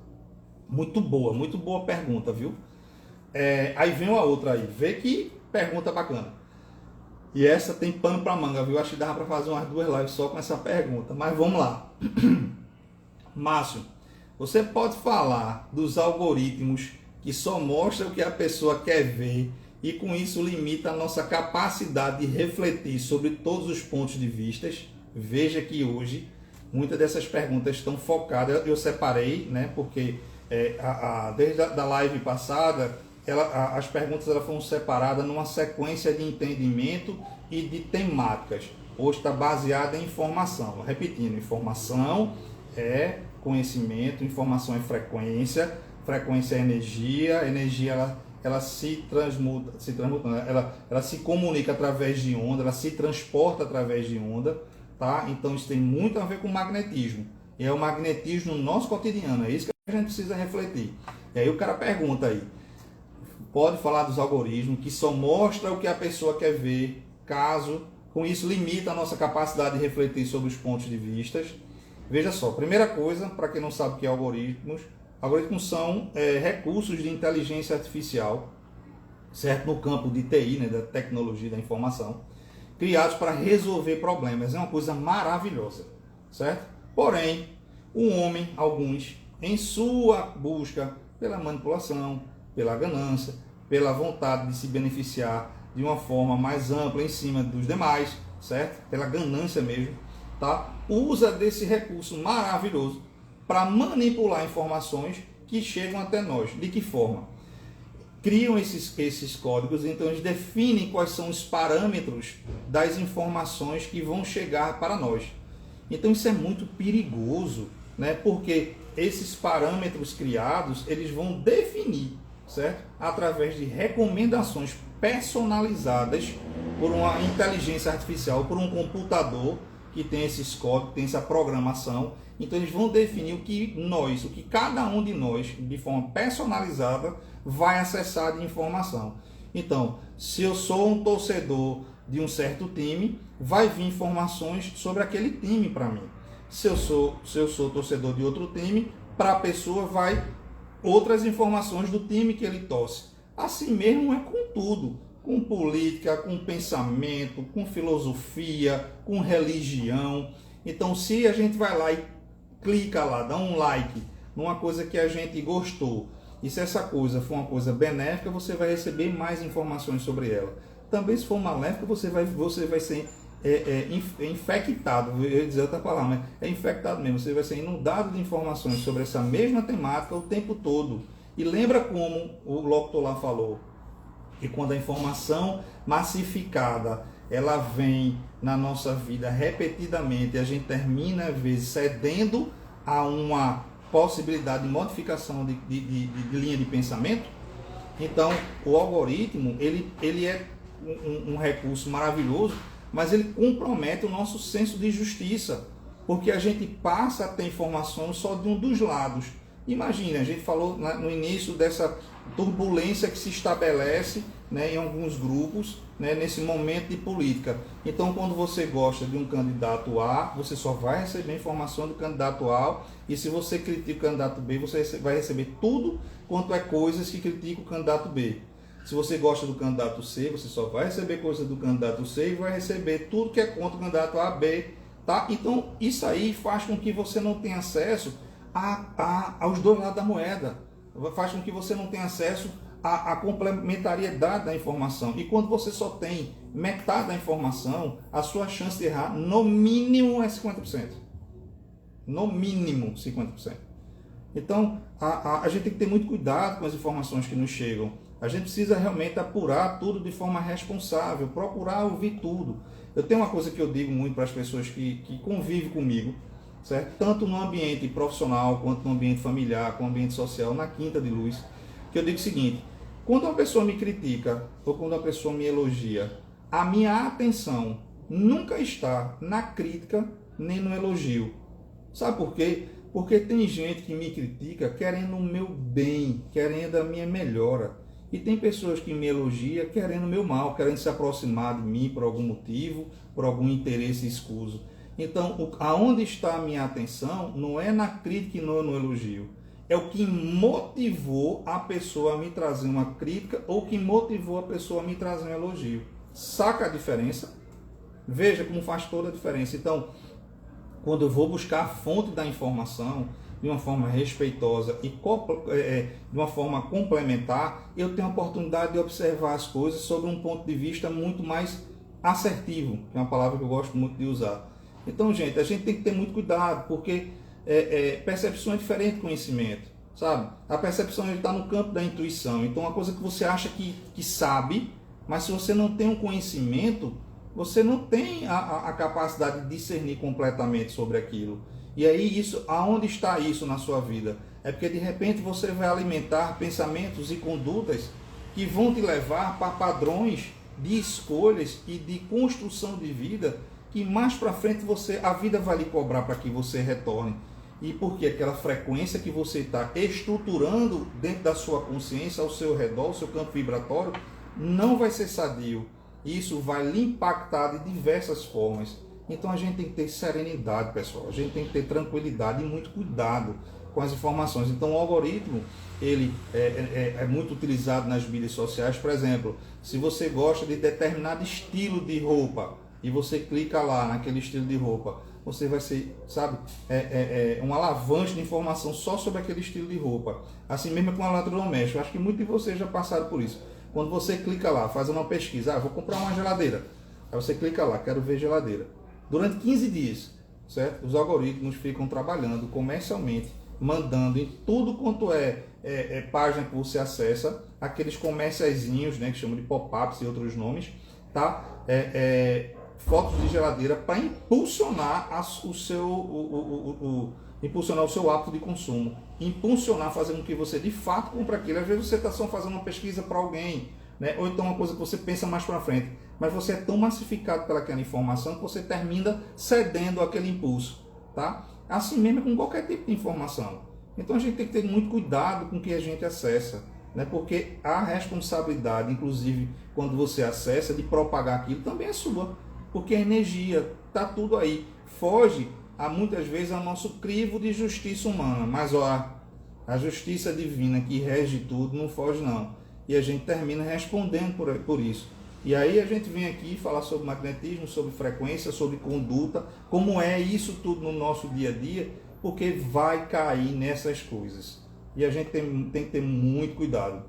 Muito boa pergunta, viu? Aí vem uma outra aí, vê que pergunta bacana. E essa tem pano para manga, viu? Acho que dava para fazer umas 2 lives só com essa pergunta. Mas vamos lá. Márcio, você pode falar dos algoritmos que só mostram o que a pessoa quer ver e com isso limita a nossa capacidade de refletir sobre todos os pontos de vista? Veja que hoje muitas dessas perguntas estão focadas, eu separei, né? Porque desde a live passada, as perguntas foram separadas numa sequência de entendimento e de temáticas. Hoje está baseada em informação. Repetindo, informação é conhecimento, informação é frequência, frequência é energia, energia ela se transmuta, ela se comunica através de onda, ela se transporta através de onda, tá? Então isso tem muito a ver com magnetismo. E é o magnetismo no nosso cotidiano, é isso que a gente precisa refletir. E aí o cara pergunta aí, pode falar dos algoritmos que só mostra o que a pessoa quer ver, caso com isso limita a nossa capacidade de refletir sobre os pontos de vista. Veja só, primeira coisa, para quem não sabe o que é algoritmos são recursos de inteligência artificial, certo? No campo de TI, né, da tecnologia da informação, criados para resolver problemas. É uma coisa maravilhosa, certo? Porém, o homem, alguns, em sua busca pela manipulação, pela ganância, pela vontade de se beneficiar de uma forma mais ampla em cima dos demais, certo? Pela ganância mesmo, tá? Usa desse recurso maravilhoso para manipular informações que chegam até nós. De que forma? Criam esses códigos, então eles definem quais são os parâmetros das informações que vão chegar para nós. Então isso é muito perigoso, né? Porque esses parâmetros criados, eles vão definir, certo? Através de recomendações personalizadas por uma inteligência artificial, por um computador que tem esses códigos, tem essa programação. Então eles vão definir o que cada um de nós, de forma personalizada, vai acessar de informação. Então, se eu sou um torcedor de um certo time, vai vir informações sobre aquele time para mim. Se eu sou torcedor de outro time, para a pessoa vai outras informações do time que ele torce. Assim mesmo é com tudo, com política, com pensamento, com filosofia, com religião. Então, se a gente vai lá e clica lá, dá um like numa coisa que a gente gostou, e se essa coisa for uma coisa benéfica, você vai receber mais informações sobre ela. Também, se for maléfica, você vai ser infectado, eu ia dizer outra palavra, mas é infectado mesmo. Você vai ser inundado de informações sobre essa mesma temática o tempo todo. E lembra como o locutor lá falou, que quando a informação massificada ela vem na nossa vida repetidamente, a gente termina às vezes cedendo a uma possibilidade de modificação de linha de pensamento. Então o algoritmo ele é um recurso maravilhoso, mas ele compromete o nosso senso de justiça, porque a gente passa a ter informações só de um dos lados. Imagina, a gente falou no início dessa turbulência que se estabelece, né, em alguns grupos, né, nesse momento de política. Então, quando você gosta de um candidato A, você só vai receber informação do candidato A, e se você critica o candidato B, você vai receber tudo quanto é coisas que critica o candidato B. Se você gosta do candidato C, você só vai receber coisas do candidato C e vai receber tudo que é contra o candidato A, B, tá? Então, isso aí faz com que você não tenha acesso aos dois lados da moeda. Faz com que você não tenha acesso à complementariedade da informação. E quando você só tem metade da informação, a sua chance de errar, no mínimo, é 50%. No mínimo, 50%. Então, a gente tem que ter muito cuidado com as informações que nos chegam. A gente precisa realmente apurar tudo de forma responsável, procurar ouvir tudo. Eu tenho uma coisa que eu digo muito para as pessoas que convivem comigo, certo? Tanto no ambiente profissional, quanto no ambiente familiar, com o ambiente social, na Quinta de Luz, que eu digo o seguinte: quando uma pessoa me critica, ou quando uma pessoa me elogia, a minha atenção nunca está na crítica, nem no elogio. Sabe por quê? Porque tem gente que me critica querendo o meu bem, querendo a minha melhora. E tem pessoas que me elogiam querendo o meu mal, querendo se aproximar de mim por algum motivo, por algum interesse escuso. Então, aonde está a minha atenção não é na crítica e não no elogio. É o que motivou a pessoa a me trazer uma crítica ou que motivou a pessoa a me trazer um elogio. Saca a diferença? Veja como faz toda a diferença. Então, quando eu vou buscar a fonte da informação de uma forma respeitosa e de uma forma complementar, eu tenho a oportunidade de observar as coisas sobre um ponto de vista muito mais assertivo, que é uma palavra que eu gosto muito de usar. Então, gente, a gente tem que ter muito cuidado, porque percepção é diferente de conhecimento, sabe? A percepção está no campo da intuição. Então, uma coisa que você acha que sabe, mas se você não tem um conhecimento, você não tem a capacidade de discernir completamente sobre aquilo. E aí, aonde está isso na sua vida? É porque de repente você vai alimentar pensamentos e condutas que vão te levar para padrões de escolhas e de construção de vida que mais para frente a vida vai lhe cobrar para que você retorne. E porque aquela frequência que você está estruturando dentro da sua consciência, ao seu redor, o seu campo vibratório, não vai ser sadio. Isso vai lhe impactar de diversas formas. Então a gente tem que ter serenidade, pessoal. A gente tem que ter tranquilidade e muito cuidado com as informações. Então o algoritmo, ele é muito utilizado nas mídias sociais. Por exemplo, se você gosta de determinado estilo de roupa e você clica lá naquele estilo de roupa, você vai ser, sabe, um alavanche de informação só sobre aquele estilo de roupa. Assim mesmo com o eletrodoméstico. Acho que muitos de vocês já passaram por isso. Quando você clica lá, faz uma pesquisa, vou comprar uma geladeira. Aí você clica lá, quero ver geladeira. Durante 15 dias, certo? Os algoritmos ficam trabalhando comercialmente, mandando em tudo quanto página que você acessa, aqueles comerciaizinhos, né, que chamam de pop-ups e outros nomes, tá? fotos de geladeira para impulsionar impulsionar o seu hábito de consumo, impulsionar, fazer com que você de fato compre aquilo. Às vezes você está só fazendo uma pesquisa para alguém, né? Ou então uma coisa que você pensa mais para frente, mas você é tão massificado pelaquela informação que você termina cedendo àquele impulso, tá? Assim mesmo é com qualquer tipo de informação. Então a gente tem que ter muito cuidado com o que a gente acessa, né? Porque a responsabilidade, inclusive quando você acessa, de propagar aquilo também é sua, porque a energia está tudo aí, foge muitas vezes ao nosso crivo de justiça humana, mas ó, a justiça divina que rege tudo não foge não, e a gente termina respondendo por isso. E aí a gente vem aqui falar sobre magnetismo, sobre frequência, sobre conduta, como é isso tudo no nosso dia a dia, porque vai cair nessas coisas. E a gente tem que ter muito cuidado.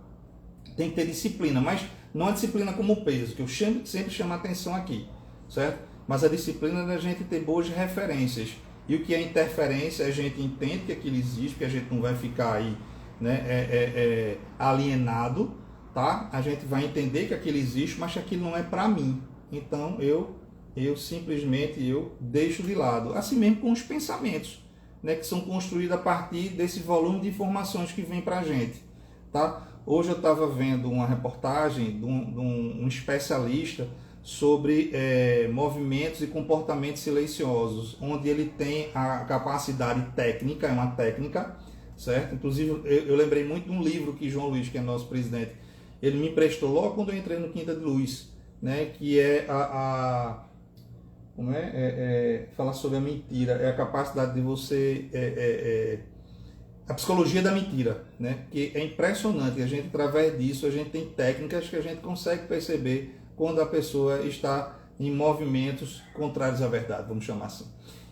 Tem que ter disciplina, mas não a disciplina como peso, que eu sempre chamo a atenção aqui, certo? Mas a disciplina da gente ter boas referências. E o que é interferência, a gente entende que aquilo existe, que a gente não vai ficar aí, né, alienado, tá? A gente vai entender que aquilo existe, mas que aquilo não é para mim. Então eu simplesmente deixo de lado. Assim mesmo com os pensamentos, né, que são construídos a partir desse volume de informações que vem para a gente, tá? Hoje eu estava vendo uma reportagem de um especialista sobre movimentos e comportamentos silenciosos, onde ele tem a capacidade técnica, é uma técnica, certo? Inclusive eu lembrei muito de um livro que João Luiz, que é nosso presidente, ele me emprestou logo quando eu entrei no Quinta de Luz, né? Que é falar sobre a mentira, é a capacidade de você a psicologia da mentira, né? Que é impressionante, a gente, através disso, a gente tem técnicas que a gente consegue perceber quando a pessoa está em movimentos contrários à verdade, vamos chamar assim.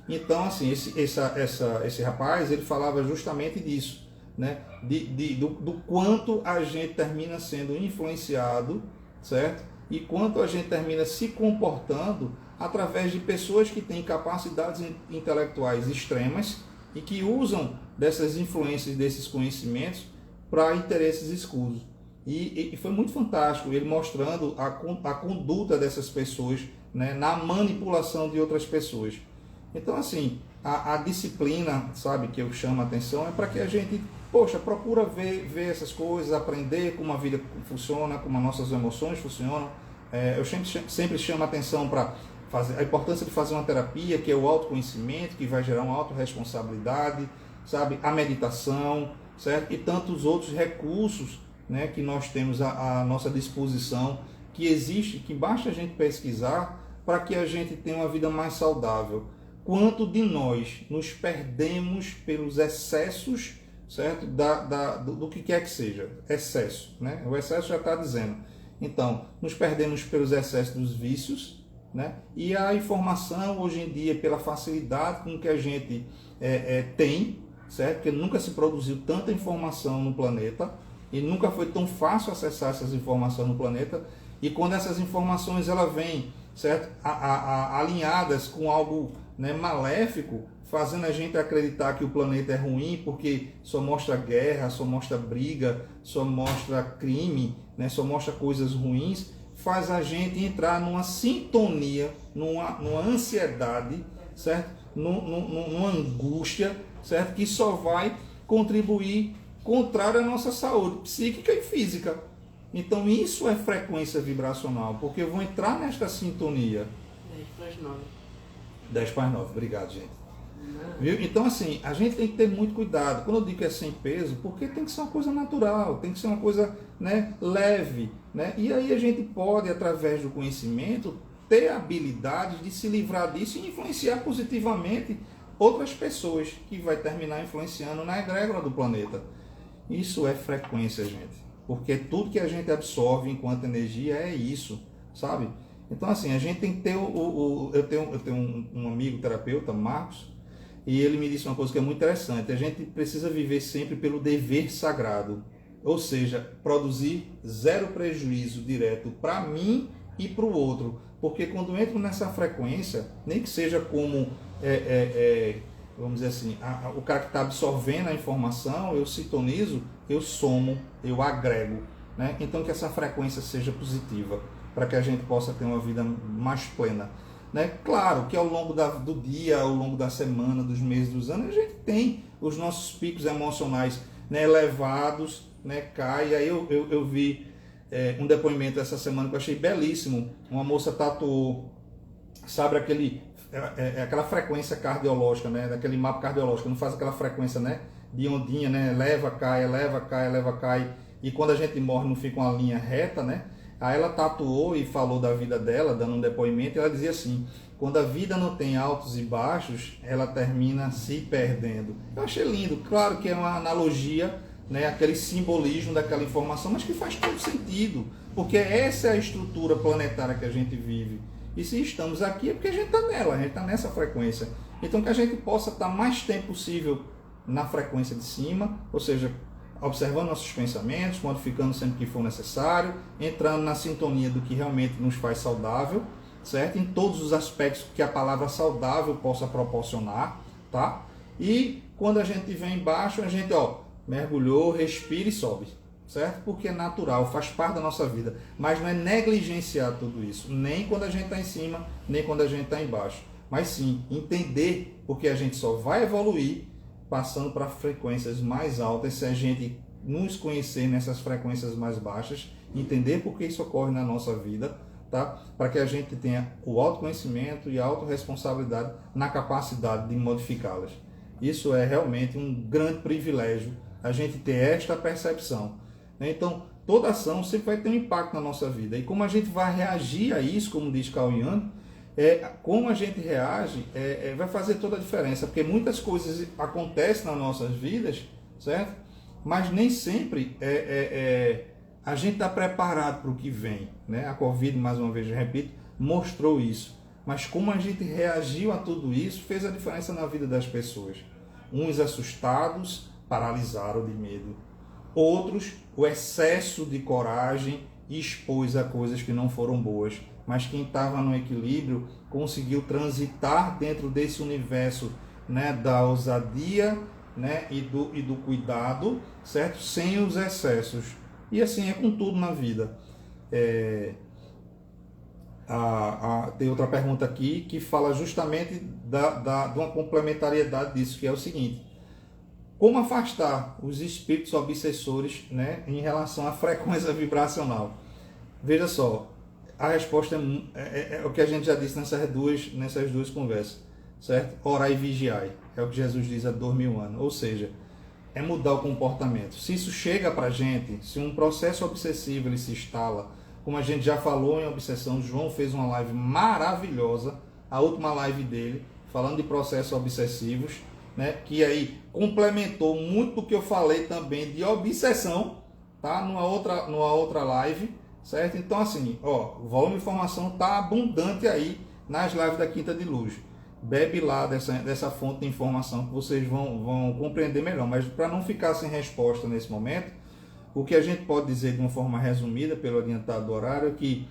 Então, assim, esse rapaz, ele falava justamente disso, né? Do quanto a gente termina sendo influenciado, certo? E quanto a gente termina se comportando através de pessoas que têm capacidades intelectuais extremas e que usam dessas influências, desses conhecimentos para interesses escusos. E foi muito fantástico ele mostrando a conduta dessas pessoas, né, na manipulação de outras pessoas. Então, assim, a disciplina, sabe, que eu chamo a atenção é para que a gente, procura ver essas coisas, aprender como a vida funciona, como as nossas emoções funcionam. Eu sempre chamo a atenção para a importância de fazer uma terapia, que é o autoconhecimento, que vai gerar uma autorresponsabilidade, sabe, a meditação, certo? E tantos outros recursos, né, que nós temos à nossa disposição, que existe, que basta a gente pesquisar para que a gente tenha uma vida mais saudável. Quanto de nós nos perdemos pelos excessos, certo? Do que quer que seja, excesso, né? O excesso já está dizendo. Então, nos perdemos pelos excessos dos vícios, né? E a informação hoje em dia, pela facilidade com que a gente tem, certo? Porque nunca se produziu tanta informação no planeta e nunca foi tão fácil acessar essas informações no planeta. E quando essas informações elas vêm, certo? Alinhadas com algo, né, maléfico, fazendo a gente acreditar que o planeta é ruim porque só mostra guerra, só mostra briga, só mostra crime, né? Só mostra coisas ruins, faz a gente entrar numa sintonia, numa ansiedade, certo? Numa angústia, certo? Que só vai contribuir contrário à nossa saúde psíquica e física. Então isso é frequência vibracional, porque eu vou entrar nesta sintonia. 10/9. 10/9, obrigado, gente. Viu? Então, assim, a gente tem que ter muito cuidado. Quando eu digo que é sem peso, porque tem que ser uma coisa natural, tem que ser uma coisa, né, leve, né? E aí a gente pode, através do conhecimento, ter a habilidade de se livrar disso e influenciar positivamente outras pessoas, que vai terminar influenciando na egrégora do planeta. Isso é frequência, gente. Porque tudo que a gente absorve enquanto energia é isso, sabe? Então, assim, a gente tem que ter eu tenho um amigo terapeuta, Marcos, e ele me disse uma coisa que é muito interessante. A gente precisa viver sempre pelo dever sagrado. Ou seja, produzir zero prejuízo direto para mim e para o outro. Porque quando eu entro nessa frequência, nem que seja como, vamos dizer assim, o cara que está absorvendo a informação, eu sintonizo, eu somo, eu agrego, né? Então que essa frequência seja positiva, para que a gente possa ter uma vida mais plena. né? Claro que ao longo do dia, ao longo da semana, dos meses, dos anos, a gente tem os nossos picos emocionais, né, elevados, né, cai. E aí eu vi um depoimento essa semana que eu achei belíssimo. Uma moça tatuou, sabe, aquela frequência cardiológica, né, daquele mapa cardiológico, não faz aquela frequência, né, de ondinha, né, leva, cai, leva, cai, leva, cai. E quando a gente morre não fica uma linha reta, né? Aí ela tatuou e falou da vida dela, dando um depoimento, e ela dizia assim: quando a vida não tem altos e baixos, ela termina se perdendo. Eu achei lindo, claro que é uma analogia, né, aquele simbolismo daquela informação, mas que faz todo sentido, porque essa é a estrutura planetária que a gente vive. E se estamos aqui é porque a gente está nela, a gente está nessa frequência. Então que a gente possa estar mais tempo possível na frequência de cima, ou seja, observando nossos pensamentos, modificando sempre que for necessário, entrando na sintonia do que realmente nos faz saudável, certo? Em todos os aspectos que a palavra saudável possa proporcionar, tá? E quando a gente vem embaixo, a gente, mergulhou, respira e sobe, certo? Porque é natural, faz parte da nossa vida, mas não é negligenciar tudo isso, nem quando a gente está em cima, nem quando a gente está embaixo, mas sim entender, porque a gente só vai evoluir passando para frequências mais altas, se a gente nos conhecer nessas frequências mais baixas, entender por que isso ocorre na nossa vida, tá? Para que a gente tenha o autoconhecimento e a autorresponsabilidade na capacidade de modificá-las. Isso é realmente um grande privilégio, a gente ter esta percepção, né? Então, toda ação sempre vai ter um impacto na nossa vida. E como a gente vai reagir a isso, como diz Carl Jung, como a gente reage vai fazer toda a diferença, porque muitas coisas acontecem nas nossas vidas, certo? Mas nem sempre a gente está preparado para o que vem, né? A Covid, mais uma vez, eu repito, mostrou isso. Mas como a gente reagiu a tudo isso, fez a diferença na vida das pessoas. Uns assustados, paralisaram de medo. Outros, o excesso de coragem expôs a coisas que não foram boas. Mas quem estava no equilíbrio conseguiu transitar dentro desse universo, né, da ousadia, né, e do cuidado, certo? Sem os excessos. E assim é com tudo na vida. Tem outra pergunta aqui que fala justamente de uma complementariedade disso, que é o seguinte: como afastar os espíritos obsessores, né, em relação à frequência vibracional? Veja só, a resposta é o que a gente já disse nessas duas conversas, certo? Orai e vigiai, é o que Jesus diz há 2000 anos, ou seja, é mudar o comportamento. Se isso chega para a gente, se um processo obsessivo ele se instala, como a gente já falou em obsessão, João fez uma live maravilhosa, a última live dele, falando de processos obsessivos, né, que aí complementou muito do que eu falei também de obsessão, tá? Numa outra live, certo? Então assim, o volume de informação está abundante aí nas lives da Quinta de Luz. Bebe lá dessa fonte de informação que vocês vão compreender melhor. Mas para não ficar sem resposta nesse momento, o que a gente pode dizer de uma forma resumida, pelo adiantado do horário, é que,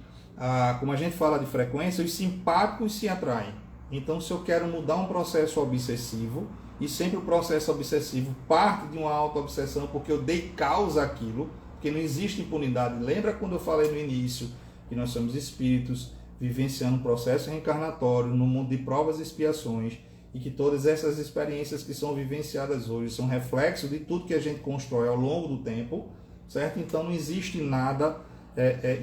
como a gente fala de frequência, os simpáticos se atraem. Então, se eu quero mudar um processo obsessivo, e sempre o processo obsessivo parte de uma auto-obsessão, porque eu dei causa àquilo, porque não existe impunidade. Lembra quando eu falei no início que nós somos espíritos vivenciando um processo reencarnatório no mundo de provas e expiações, e que todas essas experiências que são vivenciadas hoje são reflexo de tudo que a gente constrói ao longo do tempo, certo? Então não existe nada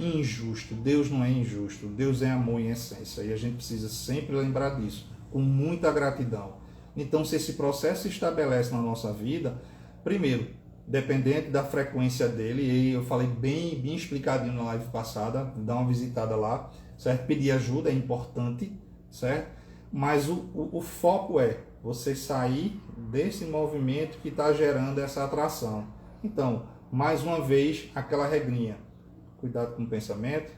injusto. Deus não é injusto. Deus é amor em essência, e a gente precisa sempre lembrar disso, com muita gratidão. Então, se esse processo se estabelece na nossa vida, primeiro, dependente da frequência dele, e eu falei bem explicadinho na live passada, dá uma visitada lá, certo? Pedir ajuda é importante, certo? Mas o foco é você sair desse movimento que está gerando essa atração. Então, mais uma vez, aquela regrinha: cuidado com o pensamento,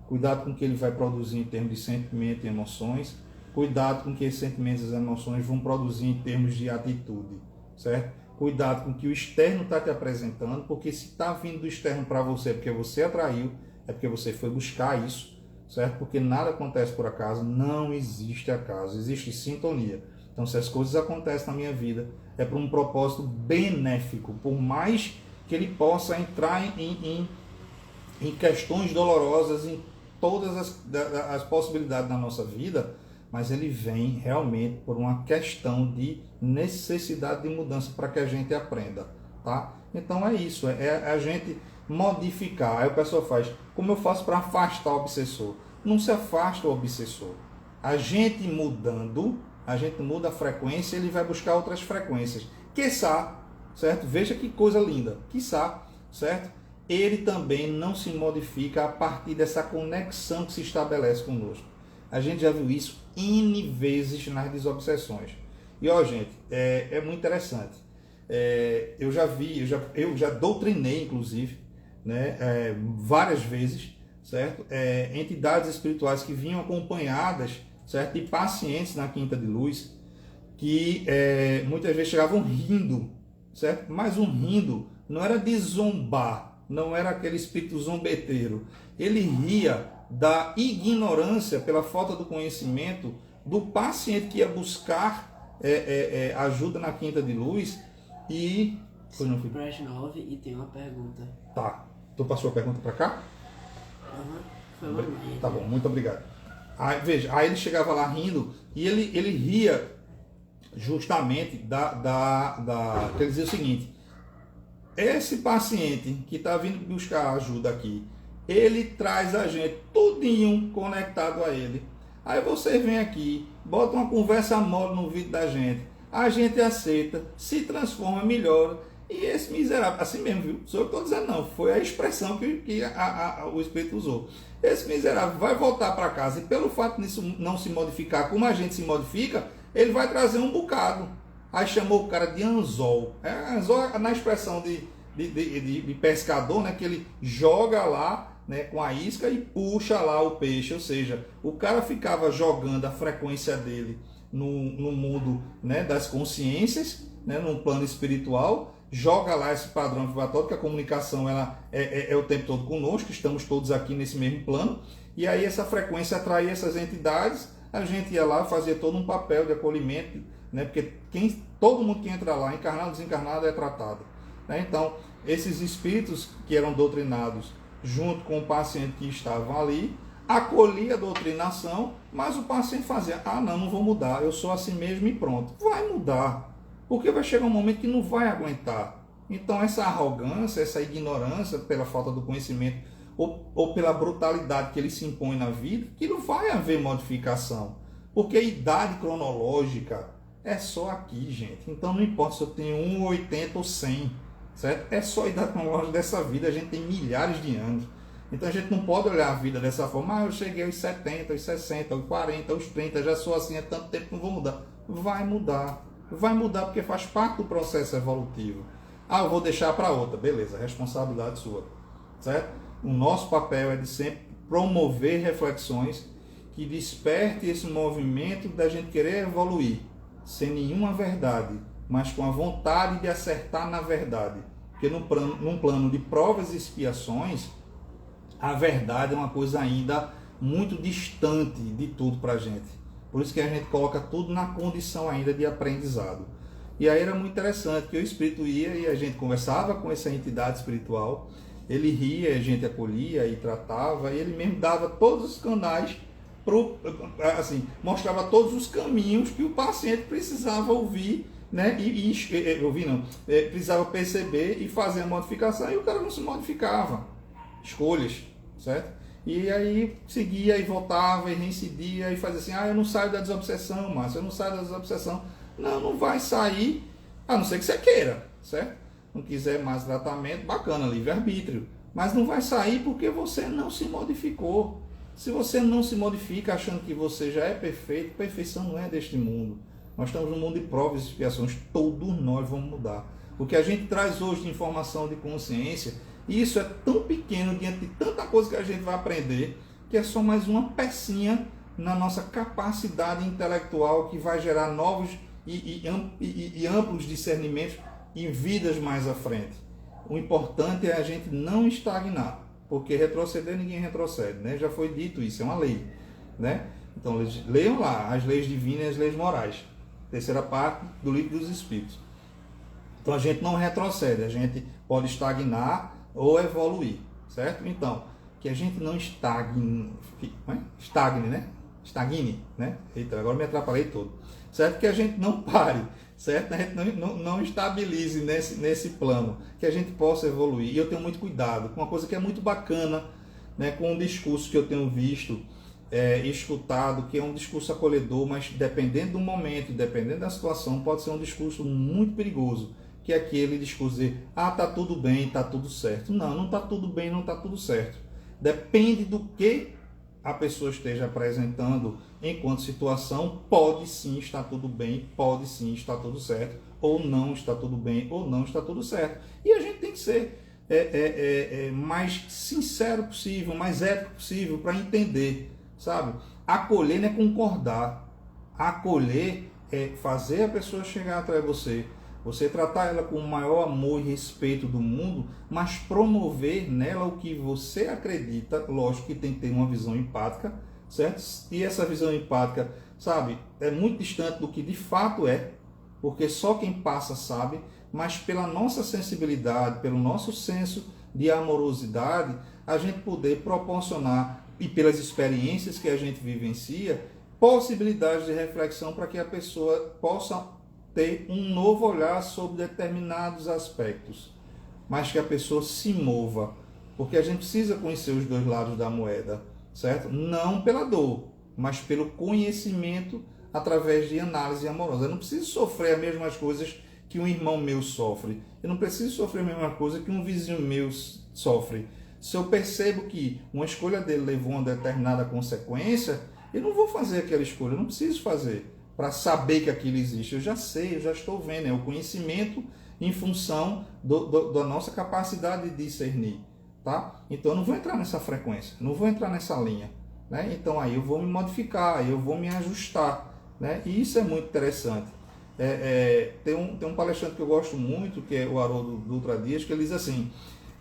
cuidado com o que ele vai produzir em termos de sentimento e emoções, cuidado com o que esses sentimentos e emoções vão produzir em termos de atitude, certo? Cuidado com o que o externo está te apresentando, porque se está vindo do externo para você é porque você atraiu, é porque você foi buscar isso, certo? Porque nada acontece por acaso, não existe acaso, existe sintonia. Então, se as coisas acontecem na minha vida, é por um propósito benéfico, por mais que ele possa entrar em questões dolorosas, em todas as possibilidades da nossa vida, mas ele vem realmente por uma questão de necessidade de mudança para que a gente aprenda, tá? Então é isso, é a gente modificar. Aí o pessoal faz, como eu faço para afastar o obsessor? Não se afasta o obsessor. A gente mudando, a gente muda a frequência, ele vai buscar outras frequências. Quiçá, certo? Veja que coisa linda. Quiçá, certo? Ele também não se modifica a partir dessa conexão que se estabelece conosco. A gente já viu isso N vezes nas desobsessões. E ó, gente, é muito interessante. Eu já doutrinei, inclusive, né, várias vezes, certo? Entidades espirituais que vinham acompanhadas, certo? De pacientes na Quinta de Luz, que muitas vezes chegavam rindo, certo? Mas um rindo não era de zombar, não era aquele espírito zombeteiro. Ele ria da ignorância pela falta do conhecimento do paciente que ia buscar ajuda na Quinta de Luz e... Preste 9 e tem uma pergunta. Tá. Tu passou a pergunta para cá? Foi uma mãe. Tá bom, muito obrigado. Aí, veja, aí ele chegava lá rindo e ele ria justamente ele dizia o seguinte: esse paciente que está vindo buscar ajuda aqui, ele traz a gente tudinho conectado a ele. Aí você vem aqui, bota uma conversa mole no vídeo da gente, a gente aceita, se transforma, melhora. E esse miserável, assim mesmo, viu? Sou eu que estou dizendo, não. Foi a expressão que o Espírito usou. Esse miserável vai voltar para casa e pelo fato disso não se modificar como a gente se modifica, ele vai trazer um bocado. Aí chamou o cara de anzol. Anzol na expressão de pescador, né? Que ele joga lá, né, com a isca e puxa lá o peixe. Ou seja, o cara ficava jogando a frequência dele no mundo, né, das consciências, né, num plano espiritual, joga lá esse padrão vibratório, que a comunicação ela é o tempo todo conosco, estamos todos aqui nesse mesmo plano, e aí essa frequência atraía essas entidades, a gente ia lá, fazia todo um papel de acolhimento, né, porque todo mundo que entra lá, encarnado, desencarnado, é tratado, né? Então, esses espíritos que eram doutrinados, junto com o paciente que estavam ali, acolhia a doutrinação, mas o paciente fazia, não vou mudar, eu sou assim mesmo e pronto. Vai mudar, porque vai chegar um momento que não vai aguentar. Então essa arrogância, essa ignorância pela falta do conhecimento ou pela brutalidade que ele se impõe na vida, que não vai haver modificação, porque a idade cronológica é só aqui, gente. Então não importa se eu tenho 1, 80 ou 100, certo? É só a idade cronológica dessa vida, a gente tem milhares de anos. Então a gente não pode olhar a vida dessa forma, eu cheguei aos 70, aos 60, aos 40, aos 30, já sou assim há tanto tempo, não vou mudar. Vai mudar porque faz parte do processo evolutivo. Eu vou deixar para outra, beleza, responsabilidade sua, certo? O nosso papel é de sempre promover reflexões que despertem esse movimento da gente querer evoluir, sem nenhuma verdade, mas com a vontade de acertar na verdade. Porque num plano de provas e expiações, a verdade é uma coisa ainda muito distante de tudo para a gente. Por isso que a gente coloca tudo na condição ainda de aprendizado. E aí era muito interessante que o Espírito ia e a gente conversava com essa entidade espiritual, ele ria, a gente acolhia e tratava, e ele mesmo dava todos os canais, mostrava todos os caminhos que o paciente precisava ouvir, né? Precisava perceber e fazer a modificação, e o cara não se modificava. Escolhas, certo? E aí seguia e voltava e reincidia e fazia assim, eu não saio da desobsessão, Márcio, eu não saio da desobsessão. Não vai sair, a não ser que você queira, certo? Não quiser mais tratamento, bacana, livre-arbítrio. Mas não vai sair porque você não se modificou. Se você não se modifica achando que você já é perfeito, perfeição não é deste mundo. Nós estamos num mundo de provas e expiações, todos nós vamos mudar. O que a gente traz hoje de informação de consciência, isso é tão pequeno diante de tanta coisa que a gente vai aprender, que é só mais uma pecinha na nossa capacidade intelectual que vai gerar novos e amplos discernimentos em vidas mais à frente. O importante é a gente não estagnar, porque retroceder ninguém retrocede, né? Já foi dito isso, é uma lei, né? Então leiam lá as leis divinas e as leis morais, terceira parte do Livro dos Espíritos. Então a gente não retrocede, a gente pode estagnar ou evoluir, certo? Então, que a gente não estagne, né? estagne, né? Eita, agora me atrapalhei todo. Certo? Que a gente não pare, certo? A gente não estabilize nesse plano, que a gente possa evoluir. E eu tenho muito cuidado com uma coisa que é muito bacana, né? Com um discurso que eu tenho visto, escutado, que é um discurso acolhedor, mas dependendo do momento, dependendo da situação, pode ser um discurso muito perigoso, que é aquele discurso de, tá tudo bem, tá tudo certo. Não, não tá tudo bem, não tá tudo certo. Depende do que a pessoa esteja apresentando enquanto situação, pode sim estar tudo bem, pode sim estar tudo certo, ou não está tudo bem, ou não está tudo certo. E a gente tem que ser mais sincero possível, mais ético possível para entender, sabe? Acolher não é concordar. Acolher é fazer a pessoa chegar atrás de você, você tratar ela com o maior amor e respeito do mundo, mas promover nela o que você acredita. Lógico que tem que ter uma visão empática, certo? E essa visão empática, sabe, é muito distante do que de fato é, porque só quem passa sabe, mas pela nossa sensibilidade, pelo nosso senso de amorosidade, a gente poder proporcionar, e pelas experiências que a gente vivencia, possibilidades de reflexão para que a pessoa possa ter um novo olhar sobre determinados aspectos, mas que a pessoa se mova, porque a gente precisa conhecer os dois lados da moeda, certo? Não pela dor, mas pelo conhecimento através de análise amorosa. Eu não preciso sofrer as mesmas coisas que um irmão meu sofre, eu não preciso sofrer a mesma coisa que um vizinho meu sofre. Se eu percebo que uma escolha dele levou a uma determinada consequência, eu não vou fazer aquela escolha, eu não preciso fazer para saber que aquilo existe. Eu já sei, eu já estou vendo. É o conhecimento em função da nossa capacidade de discernir. Tá? Então eu não vou entrar nessa frequência, não vou entrar nessa linha. Né? Então aí eu vou me modificar, aí eu vou me ajustar. Né? E isso é muito interessante. Tem um palestrante que eu gosto muito, que é o Haroldo Dutra Dias, que ele diz assim: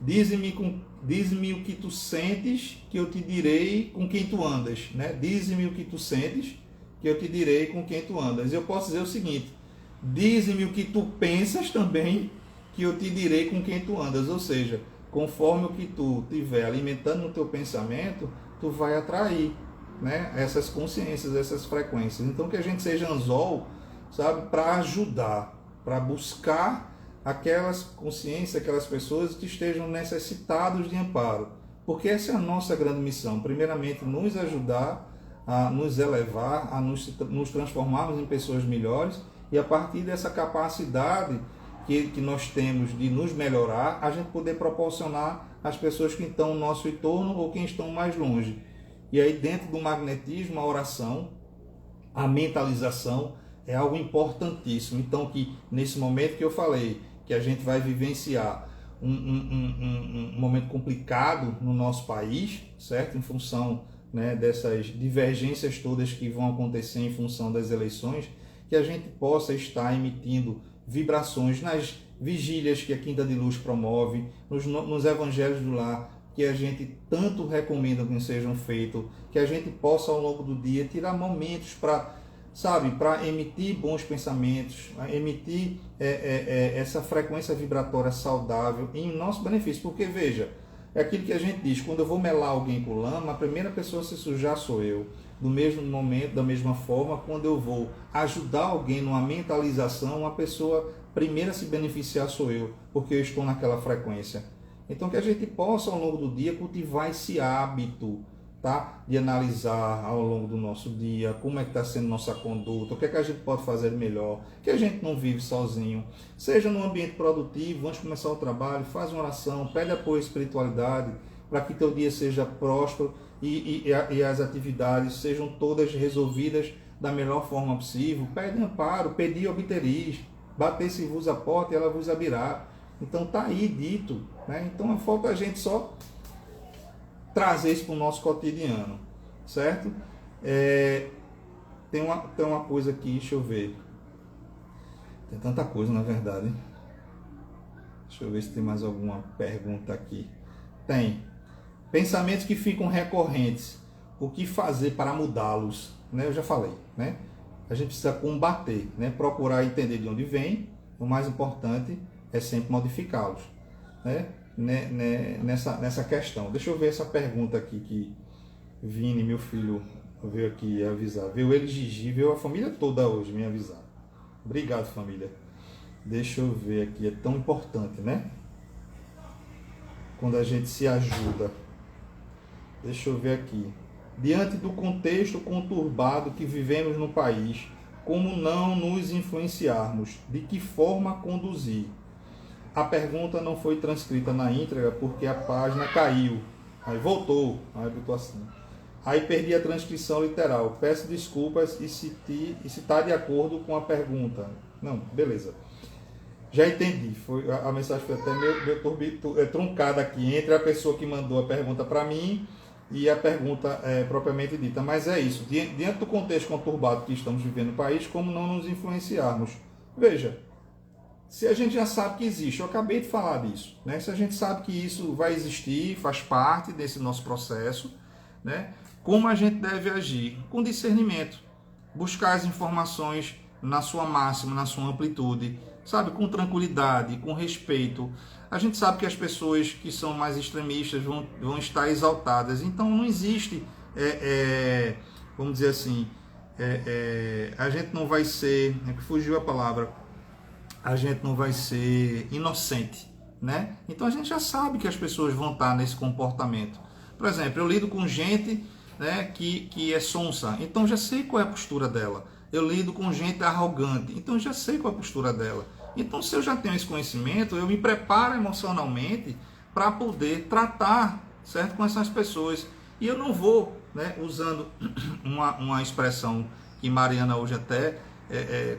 dize-me o que tu sentes, que eu te direi com quem tu andas. Né? Dize-me o que tu sentes, que eu te direi com quem tu andas. Eu posso dizer o seguinte: dize-me o que tu pensas também, que eu te direi com quem tu andas. Ou seja, conforme o que tu estiver alimentando no teu pensamento, tu vai atrair, né, essas consciências, essas frequências. Então que a gente seja anzol, sabe, para ajudar, para buscar aquelas consciências, aquelas pessoas que estejam necessitados de amparo. Porque essa é a nossa grande missão. Primeiramente, nos ajudar a nos elevar, a nos transformarmos em pessoas melhores, e a partir dessa capacidade que nós temos de nos melhorar, a gente poder proporcionar às pessoas que estão no nosso entorno ou quem estão mais longe. E aí dentro do magnetismo, a oração, a mentalização é algo importantíssimo. Então que nesse momento que eu falei, que a gente vai vivenciar um momento complicado no nosso país, certo? Em função, né, dessas divergências todas que vão acontecer em função das eleições, que a gente possa estar emitindo vibrações nas vigílias que a Quinta de Luz promove, nos evangelhos do lar, que a gente tanto recomenda que sejam feitos, que a gente possa ao longo do dia tirar momentos para emitir bons pensamentos, emitir essa frequência vibratória saudável em nosso benefício. Porque veja, é aquilo que a gente diz: quando eu vou melar alguém com lama, a primeira pessoa a se sujar sou eu. Do mesmo momento, da mesma forma, quando eu vou ajudar alguém numa mentalização, a pessoa primeira a se beneficiar sou eu, porque eu estou naquela frequência. Então que a gente possa ao longo do dia cultivar esse hábito, tá? De analisar ao longo do nosso dia como é que está sendo nossa conduta, o que é que a gente pode fazer melhor, que a gente não vive sozinho. Seja num ambiente produtivo, antes de começar o trabalho, faz uma oração, pede apoio à espiritualidade, para que teu dia seja próspero e as atividades sejam todas resolvidas da melhor forma possível. Pede amparo, pedi obteris, bater-se vos a porta e ela vos abrirá. Então tá aí dito, né? Então falta a gente só trazer isso para o nosso cotidiano, certo? Tem uma coisa aqui, deixa eu ver. Tem tanta coisa, na verdade. Deixa eu ver se tem mais alguma pergunta aqui. Tem. Pensamentos que ficam recorrentes. O que fazer para mudá-los? Né? Eu já falei, né? A gente precisa combater, né? Procurar entender de onde vem. O mais importante é sempre modificá-los, né? Nessa questão. Deixa eu ver essa pergunta aqui que Vini, meu filho, Veio aqui avisar. Veio ele, Gigi, veio a família toda hoje me avisar. Obrigado, família. Deixa eu ver aqui, é tão importante, né? Quando a gente se ajuda. Deixa eu ver aqui. Diante do contexto conturbado que vivemos no país, como não nos influenciarmos? De que forma conduzir? A pergunta não foi transcrita na íntegra porque a página caiu. Aí voltou. Aí botou assim. Aí perdi a transcrição literal. Peço desculpas e se está de acordo com a pergunta. Não, beleza. Já entendi. A mensagem foi até meio truncada aqui entre a pessoa que mandou a pergunta para mim e a pergunta propriamente dita. Mas é isso. Diante do contexto conturbado que estamos vivendo no país, como não nos influenciarmos? Veja, se a gente já sabe que existe, eu acabei de falar disso, né? Se a gente sabe que isso vai existir, faz parte desse nosso processo, né? Como a gente deve agir? Com discernimento. Buscar as informações na sua máxima, na sua amplitude, sabe? Com tranquilidade, com respeito. A gente sabe que as pessoas que são mais extremistas vão estar exaltadas. Então não existe, vamos dizer assim, a gente não vai ser, fugiu a palavra, a gente não vai ser inocente, né? Então a gente já sabe que as pessoas vão estar nesse comportamento. Por exemplo, eu lido com gente, né, que é sonsa, então já sei qual é a postura dela. Eu lido com gente arrogante, então já sei qual é a postura dela. Então, se eu já tenho esse conhecimento, eu me preparo emocionalmente para poder tratar, certo, com essas pessoas. E eu não vou, né, usando uma expressão que Mariana hoje até,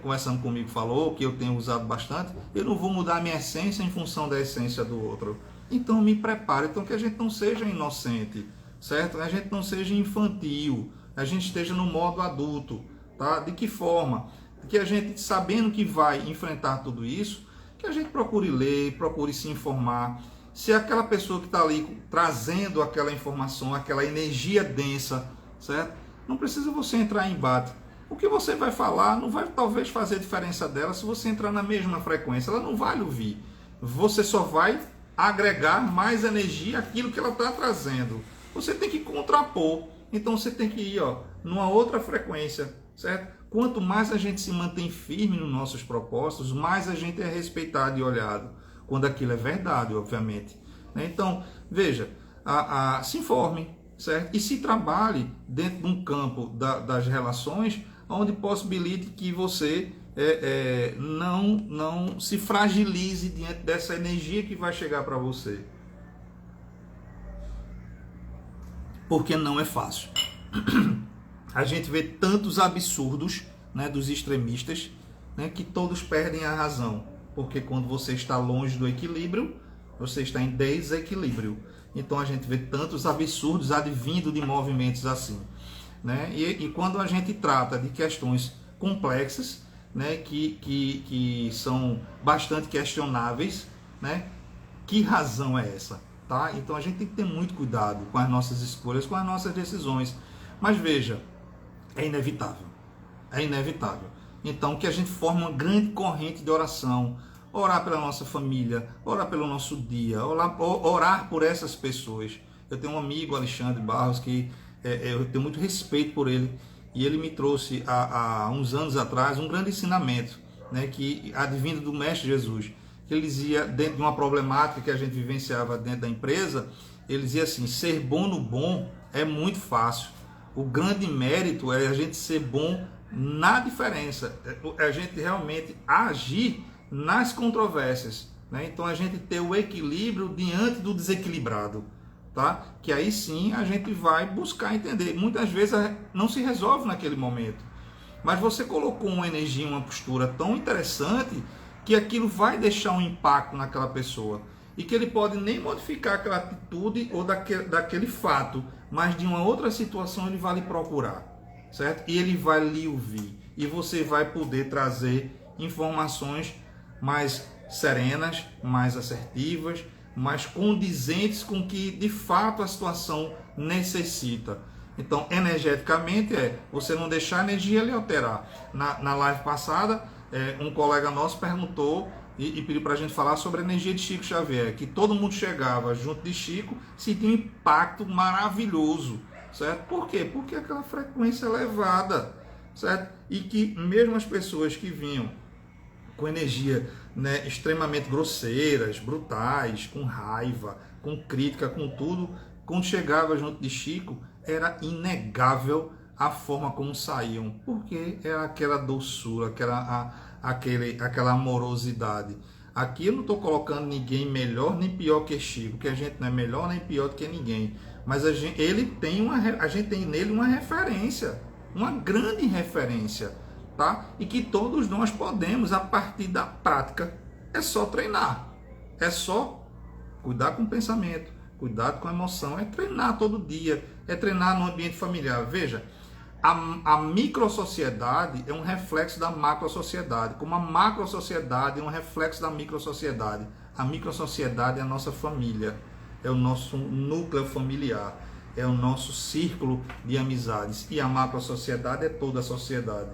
conversando comigo, falou, que eu tenho usado bastante, eu não vou mudar a minha essência em função da essência do outro. Então, me prepare. Então, que a gente não seja inocente, certo? A gente não seja infantil, a gente esteja no modo adulto, tá? De que forma? Que a gente, sabendo que vai enfrentar tudo isso, que a gente procure ler, procure se informar. Se aquela pessoa que está ali trazendo aquela informação, aquela energia densa, certo? Não precisa você entrar em embate. O que você vai falar não vai talvez fazer diferença dela se você entrar na mesma frequência. Ela não vai lhe ouvir. Você só vai agregar mais energia àquilo que ela está trazendo. Você tem que contrapor. Então você tem que ir, numa outra frequência, certo? Quanto mais a gente se mantém firme nos nossos propósitos, mais a gente é respeitado e olhado, quando aquilo é verdade, obviamente. Então, veja, se informe, certo? E se trabalhe dentro de um campo das relações, onde possibilite que você não se fragilize diante dessa energia que vai chegar para você. Porque não é fácil. A gente vê tantos absurdos, né, dos extremistas, né, que todos perdem a razão. Porque quando você está longe do equilíbrio, você está em desequilíbrio. Então a gente vê tantos absurdos advindo de movimentos assim, né? E quando a gente trata de questões complexas, né, que são bastante questionáveis, né, que razão é essa? Tá? Então a gente tem que ter muito cuidado com as nossas escolhas, com as nossas decisões. Mas veja, é inevitável. É inevitável. Então, que a gente forme uma grande corrente de oração, orar pela nossa família, orar pelo nosso dia, orar por essas pessoas. Eu tenho um amigo, Alexandre Barros, que eu tenho muito respeito por ele, e ele me trouxe há uns anos atrás um grande ensinamento, né, que advindo do Mestre Jesus, que ele dizia, dentro de uma problemática que a gente vivenciava dentro da empresa, ele dizia assim: ser bom no bom é muito fácil. O grande mérito é a gente ser bom na diferença, a gente realmente agir nas controvérsias, né? Então a gente ter o equilíbrio diante do desequilibrado, tá? Que aí sim a gente vai buscar entender. Muitas vezes não se resolve naquele momento, mas você colocou uma energia, uma postura tão interessante que aquilo vai deixar um impacto naquela pessoa e que ele pode nem modificar aquela atitude ou daquele fato, mas de uma outra situação ele vai lhe procurar, certo? E ele vai lhe ouvir e você vai poder trazer informações mais serenas, mais assertivas, mais condizentes com o que de fato a situação necessita. Então, energeticamente você não deixar a energia lhe alterar. Na live passada, um colega nosso perguntou e pediu para a gente falar sobre a energia de Chico Xavier, que todo mundo chegava junto de Chico, sentia um impacto maravilhoso, certo? Por quê? Porque aquela frequência elevada, certo? E que mesmo as pessoas que vinham com energia, né, extremamente grosseiras, brutais, com raiva, com crítica, com tudo, quando chegava junto de Chico, era inegável a forma como saíam, porque era aquela doçura, aquela amorosidade. Aqui eu não estou colocando ninguém melhor nem pior que Chico, que a gente não é melhor nem pior do que ninguém, mas a gente tem nele uma referência, uma grande referência, tá? E que todos nós podemos, a partir da prática, é só treinar, é só cuidar com o pensamento, cuidado com a emoção, é treinar todo dia, é treinar no ambiente familiar. Veja, a microsociedade é um reflexo da macrosociedade, como a macrosociedade é um reflexo da microsociedade. A microsociedade é a nossa família, é o nosso núcleo familiar, é o nosso círculo de amizades, e a macrosociedade é toda a sociedade.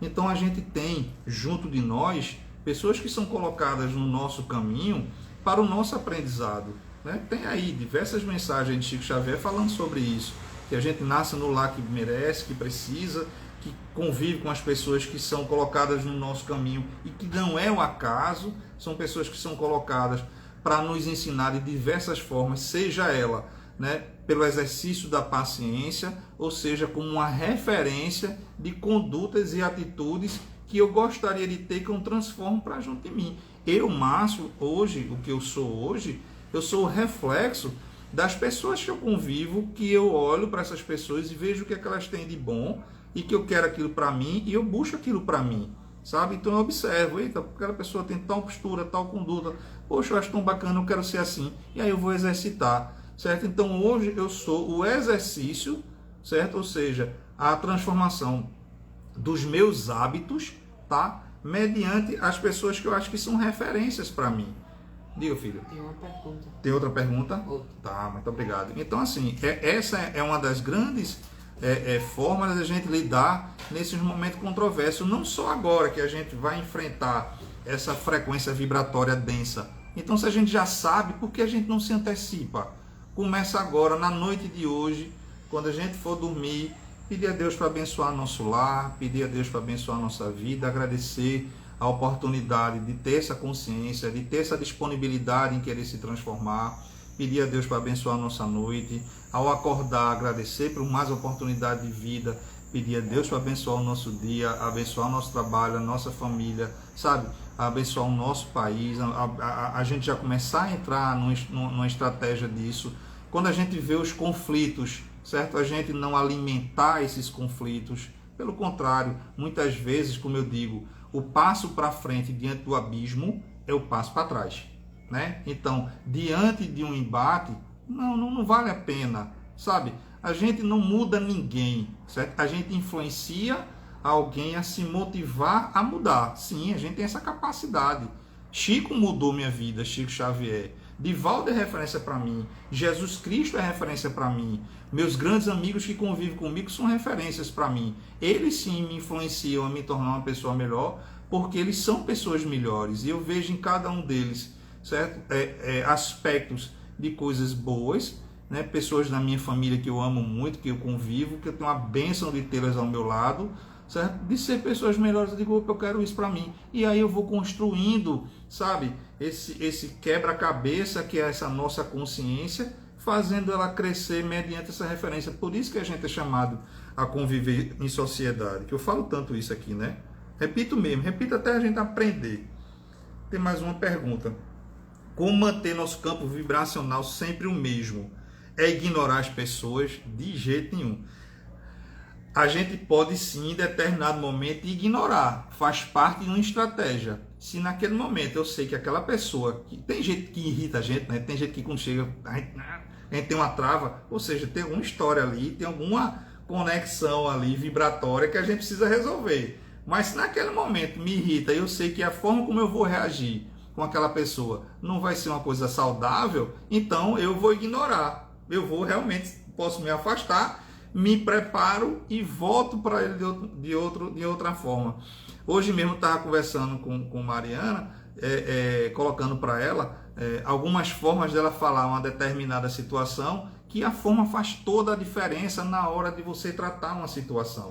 Então a gente tem junto de nós pessoas que são colocadas no nosso caminho para o nosso aprendizado, né? Tem aí diversas mensagens de Chico Xavier falando sobre isso, que a gente nasce no lar que merece, que precisa, que convive com as pessoas que são colocadas no nosso caminho e que não é o acaso, são pessoas que são colocadas para nos ensinar de diversas formas, seja ela, né, pelo exercício da paciência, ou seja, como uma referência de condutas e atitudes que eu gostaria de ter, que eu transformo para junto de mim. Eu, Márcio, hoje, o que eu sou hoje, eu sou o reflexo das pessoas que eu convivo, que eu olho para essas pessoas e vejo o que é que elas têm de bom e que eu quero aquilo para mim e eu busco aquilo para mim, sabe? Então eu observo, eita, aquela pessoa tem tal postura, tal conduta, poxa, eu acho tão bacana, eu quero ser assim, e aí eu vou exercitar, certo? Então hoje eu sou o exercício, certo? Ou seja, a transformação dos meus hábitos, tá? Mediante as pessoas que eu acho que são referências para mim. Diga, filho. Tem uma pergunta. Tem outra pergunta? Outra. Tá, muito obrigado. Então, assim, essa é uma das grandes formas da gente lidar nesses momentos controversos, não só agora que a gente vai enfrentar essa frequência vibratória densa. Então, se a gente já sabe, por que a gente não se antecipa? Começa agora, na noite de hoje, quando a gente for dormir, pedir a Deus para abençoar nosso lar, pedir a Deus para abençoar nossa vida, agradecer a oportunidade de ter essa consciência, de ter essa disponibilidade em querer se transformar, pedir a Deus para abençoar a nossa noite, ao acordar, agradecer por mais oportunidade de vida, pedir a Deus para abençoar o nosso dia, abençoar o nosso trabalho, a nossa família, sabe? Abençoar o nosso país, a gente já começar a entrar numa estratégia disso. Quando a gente vê os conflitos, certo? A gente não alimentar esses conflitos, pelo contrário, muitas vezes, como eu digo, o passo para frente diante do abismo é o passo para trás, né? Então, diante de um embate, não vale a pena, sabe? A gente não muda ninguém, certo? A gente influencia alguém a se motivar a mudar. Sim, a gente tem essa capacidade. Chico mudou minha vida, Chico Xavier. Divaldo é referência para mim. Jesus Cristo é referência para mim. Meus grandes amigos que convivem comigo são referências para mim. Eles sim me influenciam a me tornar uma pessoa melhor, porque eles são pessoas melhores. E eu vejo em cada um deles, certo? Aspectos de coisas boas, né? Pessoas da minha família que eu amo muito, que eu convivo, que eu tenho a bênção de tê-las ao meu lado, certo? De ser pessoas melhores. Eu digo, eu quero isso para mim. E aí eu vou construindo, sabe? Esse quebra-cabeça que é essa nossa consciência, fazendo ela crescer mediante essa referência. Por isso que a gente é chamado a conviver em sociedade, que eu falo tanto isso aqui, né? Repito mesmo, repito até a gente aprender. Tem mais uma pergunta. Como manter nosso campo vibracional sempre o mesmo? É ignorar as pessoas? De jeito nenhum. A gente pode sim, em determinado momento, ignorar. Faz parte de uma estratégia. Se naquele momento eu sei que aquela pessoa... Tem gente que irrita a gente, né? Tem gente que quando chega... A gente tem uma trava. Ou seja, tem alguma história ali, tem alguma conexão ali vibratória que a gente precisa resolver. Mas se naquele momento me irrita e eu sei que a forma como eu vou reagir com aquela pessoa não vai ser uma coisa saudável, então eu vou ignorar. Eu vou realmente... Posso me afastar, me preparo e volto para ele de outra forma. Hoje mesmo eu estava conversando com Mariana, colocando para ela algumas formas dela falar uma determinada situação que a forma faz toda a diferença na hora de você tratar uma situação,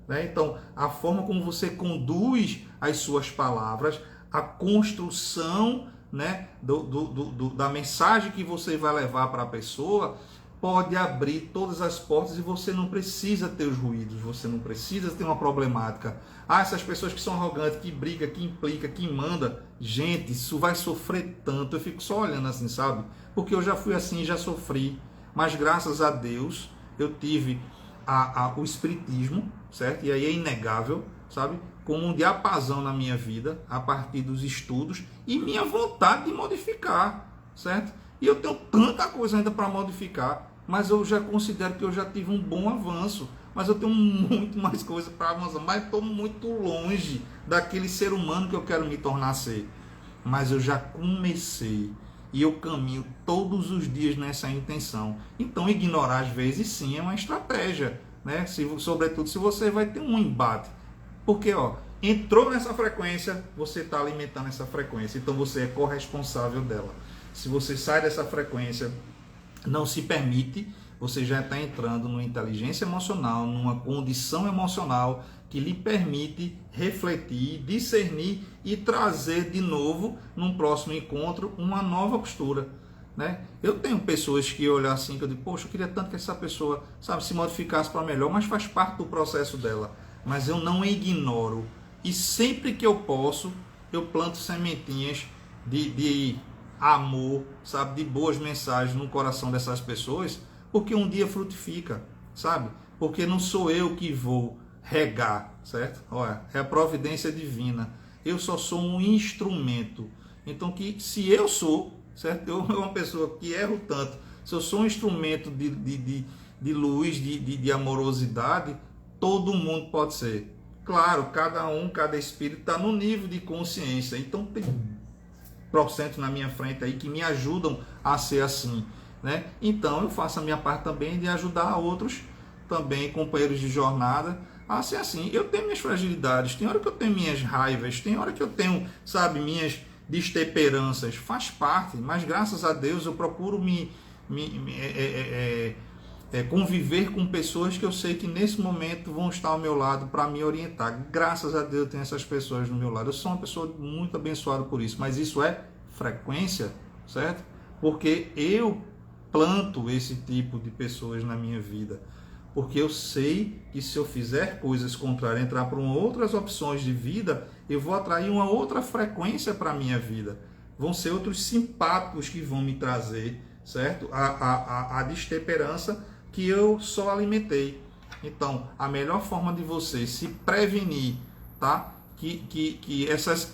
né? Então, a forma como você conduz as suas palavras, a construção, né, da mensagem que você vai levar para a pessoa, pode abrir todas as portas e você não precisa ter os ruídos, você não precisa ter uma problemática. Essas pessoas que são arrogantes, que brigam, que implica, que manda, gente, isso vai sofrer tanto. Eu fico só olhando assim, sabe? Porque eu já fui assim, já sofri, mas graças a Deus eu tive o espiritismo, certo? E aí é inegável, sabe? Como um diapasão na minha vida, a partir dos estudos e minha vontade de modificar, certo? E eu tenho tanta coisa ainda para modificar, mas eu já considero que eu já tive um bom avanço, mas eu tenho muito mais coisa para avançar, mas estou muito longe daquele ser humano que eu quero me tornar ser. Mas eu já comecei e eu caminho todos os dias nessa intenção. Então ignorar às vezes sim é uma estratégia, né? Sobretudo se você vai ter um embate. Porque entrou nessa frequência, você está alimentando essa frequência, então você é corresponsável dela. Se você sai dessa frequência, não se permite, você já está entrando numa inteligência emocional, numa condição emocional que lhe permite refletir, discernir e trazer de novo, num próximo encontro, uma nova postura, né? Eu tenho pessoas que olham assim, que eu digo, poxa, eu queria tanto que essa pessoa, sabe, se modificasse para melhor, mas faz parte do processo dela. Mas eu não ignoro. E sempre que eu posso, eu planto sementinhas de amor, sabe, de boas mensagens no coração dessas pessoas, porque um dia frutifica, sabe? Porque não sou eu que vou regar, certo? Olha, é a providência divina. Eu só sou um instrumento. Então, que se eu sou, certo? Eu sou uma pessoa que erro tanto, se eu sou um instrumento de luz, de amorosidade, todo mundo pode ser. Claro, cada espírito está no nível de consciência. Então, tem % na minha frente aí que me ajudam a ser assim, né? Então eu faço a minha parte também de ajudar outros, também companheiros de jornada, a ser assim. Eu tenho minhas fragilidades, tem hora que eu tenho minhas raivas, tem hora que eu tenho, sabe, minhas destemperanças, faz parte, mas graças a Deus eu procuro conviver com pessoas que eu sei que nesse momento vão estar ao meu lado para me orientar. Graças a Deus eu tenho essas pessoas do meu lado. Eu sou uma pessoa muito abençoada por isso, mas isso é frequência, certo? Porque eu planto esse tipo de pessoas na minha vida, porque eu sei que se eu fizer coisas contrárias, entrar por outras opções de vida, eu vou atrair uma outra frequência para a minha vida. Vão ser outros simpáticos que vão me trazer, certo? A destemperança que eu só alimentei. Então, a melhor forma de você se prevenir, tá? Que essas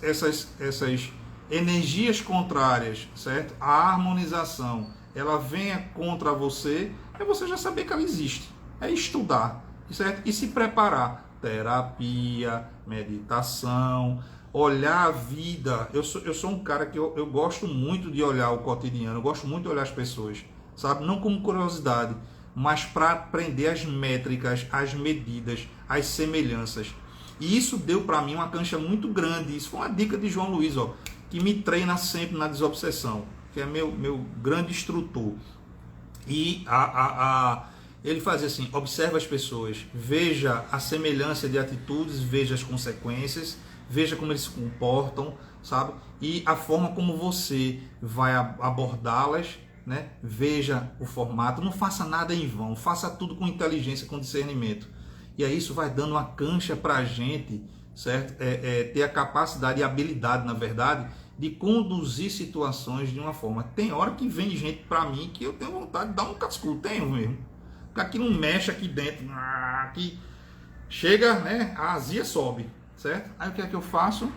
energias contrárias, certo? A harmonização, ela venha contra você, é você já saber que ela existe. É estudar, certo? E se preparar. Terapia, meditação, olhar a vida. Eu sou um cara que eu gosto muito de olhar o cotidiano, eu gosto muito de olhar as pessoas, sabe? Não como curiosidade, mas para aprender as métricas, as medidas, as semelhanças. E isso deu para mim uma cancha muito grande. Isso foi uma dica de João Luiz, que me treina sempre na desobsessão, que é meu grande instrutor. E ele fazia assim: observa as pessoas, veja a semelhança de atitudes, veja as consequências, veja como eles se comportam, sabe? E a forma como você vai abordá-las, né? Veja o formato, não faça nada em vão, faça tudo com inteligência, com discernimento. E aí isso vai dando uma cancha para a gente, certo? Ter a capacidade e habilidade, na verdade, de conduzir situações de uma forma. Tem hora que vem gente para mim que eu tenho vontade de dar um cascudo, tenho mesmo. Aqui não mexe aqui dentro, aqui chega, né? A azia sobe, certo? Aí o que é que eu faço?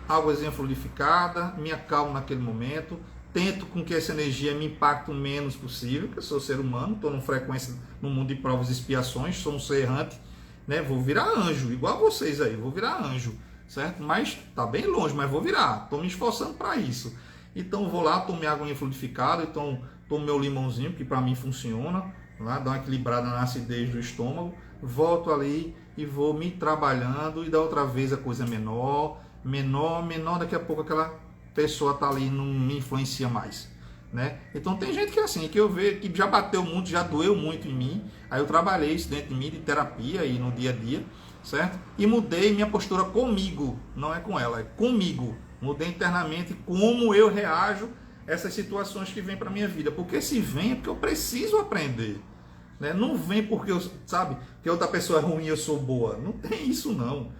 Águazinha fluidificada, me acalmo naquele momento, tento com que essa energia me impacte o menos possível, porque eu sou ser humano, estou numa frequência no mundo de provas e expiações, sou um ser errante, né? Vou virar anjo, igual a vocês aí, vou virar anjo, certo? Mas tá bem longe, mas vou virar, estou me esforçando para isso. Então vou lá, tomo minha água fluidificada, então tomo meu limãozinho, que para mim funciona, lá, dá uma equilibrada na acidez do estômago, volto ali e vou me trabalhando, e da outra vez a coisa é menor, daqui a pouco aquela pessoa tá ali, não me influencia mais. né? Então tem gente que é assim, que eu vejo, que já bateu muito, já doeu muito em mim, aí eu trabalhei isso dentro de mim, de terapia e no dia a dia, certo? E mudei minha postura comigo, não é com ela, é comigo. Mudei internamente como eu reajo a essas situações que vêm para minha vida, porque se vem é porque eu preciso aprender, né? Não vem porque eu, sabe, que outra pessoa é ruim e eu sou boa, não tem isso não.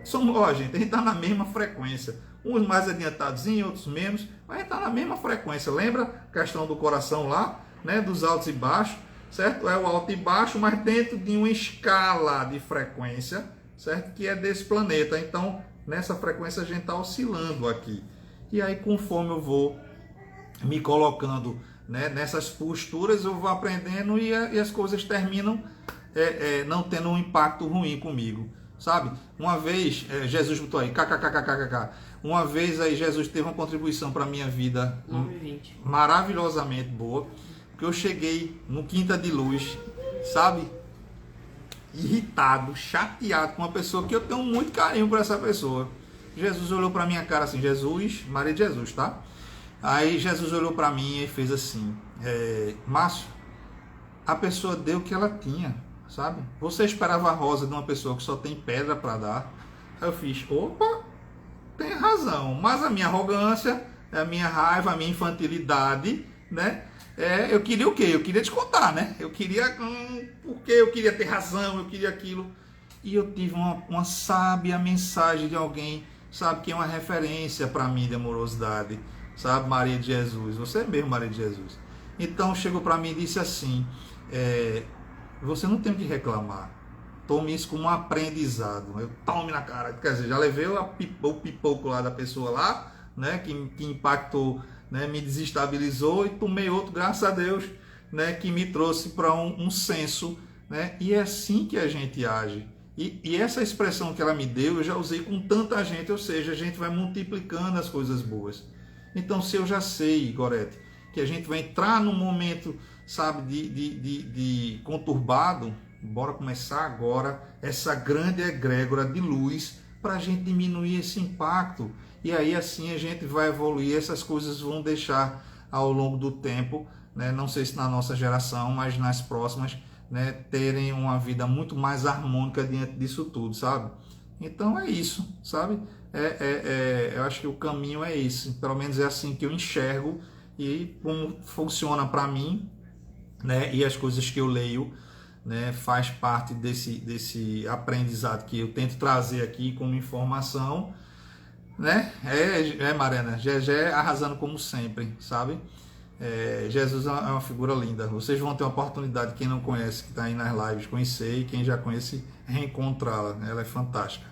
Somos, ó, gente, a gente está na mesma frequência. Uns mais adiantados, outros menos, mas a gente está na mesma frequência. Lembra a questão do coração lá, né? Dos altos e baixos, certo? É o alto e baixo, mas dentro de uma escala de frequência, certo? Que é desse planeta. Então, nessa frequência a gente está oscilando aqui. E aí, conforme eu vou me colocando, né, nessas posturas, eu vou aprendendo e as coisas terminam não tendo um impacto ruim comigo. Sabe? Uma vez, Jesus botou aí, kkkkkk. Uma vez aí Jesus teve uma contribuição para a minha vida 9h20. Maravilhosamente boa, porque eu cheguei no Quinta de Luz, sabe? Irritado, chateado com uma pessoa que eu tenho muito carinho por essa pessoa. Jesus olhou para minha cara assim, Jesus, Maria de Jesus, tá? Aí Jesus olhou para mim e fez assim, Márcio, a pessoa deu o que ela tinha, sabe? Você esperava a rosa de uma pessoa que só tem pedra para dar? Aí eu fiz, opa, tem razão, mas a minha arrogância, a minha raiva, a minha infantilidade, né? Eu queria o quê? Eu queria descontar, né? Eu queria, porque eu queria ter razão, eu queria aquilo. E eu tive uma sábia mensagem de alguém, sabe, que é uma referência para mim de amorosidade, sabe? Maria de Jesus, você mesmo, Maria de Jesus. Então chegou para mim e disse assim, você não tem o que reclamar, tome isso como um aprendizado. Eu tome na cara, quer dizer, já levei o pipoco lá da pessoa lá, né, que impactou, né, me desestabilizou, e tomei outro, graças a Deus, né, que me trouxe para um senso, né, e é assim que a gente age. E essa expressão que ela me deu, eu já usei com tanta gente, ou seja, a gente vai multiplicando as coisas boas. Então, se eu já sei, Gorete, que a gente vai entrar num momento, sabe, de conturbado, bora começar agora essa grande egrégora de luz para a gente diminuir esse impacto. E aí assim a gente vai evoluir, essas coisas vão deixar ao longo do tempo, né? Não sei se na nossa geração, mas nas próximas, né, terem uma vida muito mais harmônica diante disso tudo, sabe? Então é isso, sabe? Eu acho que o caminho é esse, pelo menos é assim que eu enxergo e como funciona para mim, né? E as coisas que eu leio, né, faz parte desse aprendizado que eu tento trazer aqui como informação, né? Mariana, Gegé arrasando como sempre, sabe? Jesus é uma figura linda. Vocês vão ter uma oportunidade, quem não conhece, que está aí nas lives, conhecer, e quem já conhece, reencontrá-la. Ela é fantástica.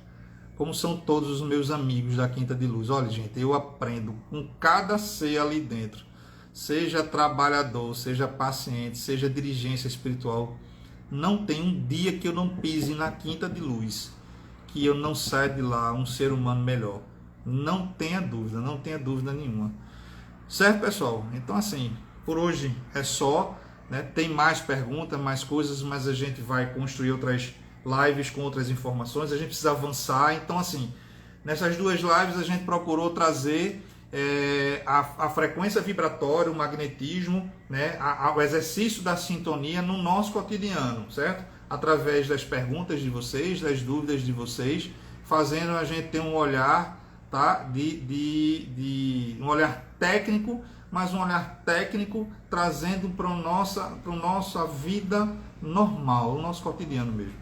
Como são todos os meus amigos da Quinta de Luz. Olha, gente, eu aprendo com cada ser ali dentro. Seja trabalhador, seja paciente, seja dirigência espiritual. Não tem um dia que eu não pise na Quinta de Luz, que eu não saia de lá um ser humano melhor. Não tenha dúvida nenhuma. Certo, pessoal? Então, assim, por hoje é só, né? Tem mais perguntas, mais coisas, mas a gente vai construir outras lives com outras informações. A gente precisa avançar. Então, assim, nessas duas lives a gente procurou trazer a frequência vibratória, o magnetismo, né? O exercício da sintonia no nosso cotidiano, certo? Através das perguntas de vocês, das dúvidas de vocês, fazendo a gente ter um olhar, tá? Um olhar técnico, mas um olhar técnico trazendo para nossa vida normal, o nosso cotidiano mesmo,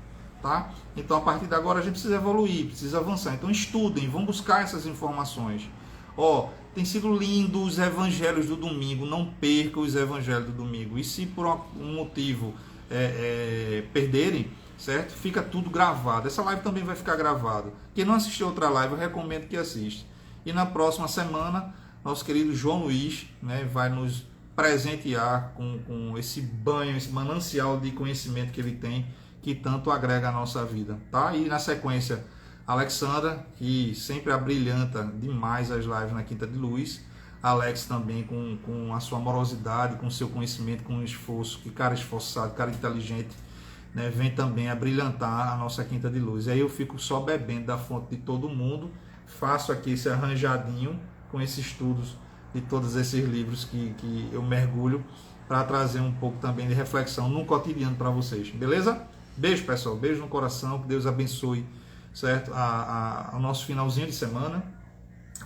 tá? Então, a partir de agora a gente precisa evoluir, precisa avançar. Então, estudem, vão buscar essas informações. Tem sido lindo os evangelhos do domingo, não percam os evangelhos do domingo. E se por um motivo perderem, certo? Fica tudo gravado. Essa live também vai ficar gravada. Quem não assistiu outra live, eu recomendo que assista. E na próxima semana, nosso querido João Luiz, né, vai nos presentear com esse banho, esse manancial de conhecimento que ele tem, que tanto agrega a nossa vida, tá? E na sequência, Alexandra, que sempre abrilhanta demais as lives na Quinta de Luz. Alex também com a sua amorosidade, com o seu conhecimento, com o esforço, que cara esforçado, cara inteligente, né, vem também a brilhantar a nossa Quinta de Luz. E aí eu fico só bebendo da fonte de todo mundo, faço aqui esse arranjadinho com esses estudos de todos esses livros que eu mergulho para trazer um pouco também de reflexão no cotidiano para vocês, beleza? Beijo, pessoal, beijo no coração, que Deus abençoe, certo? O nosso finalzinho de semana.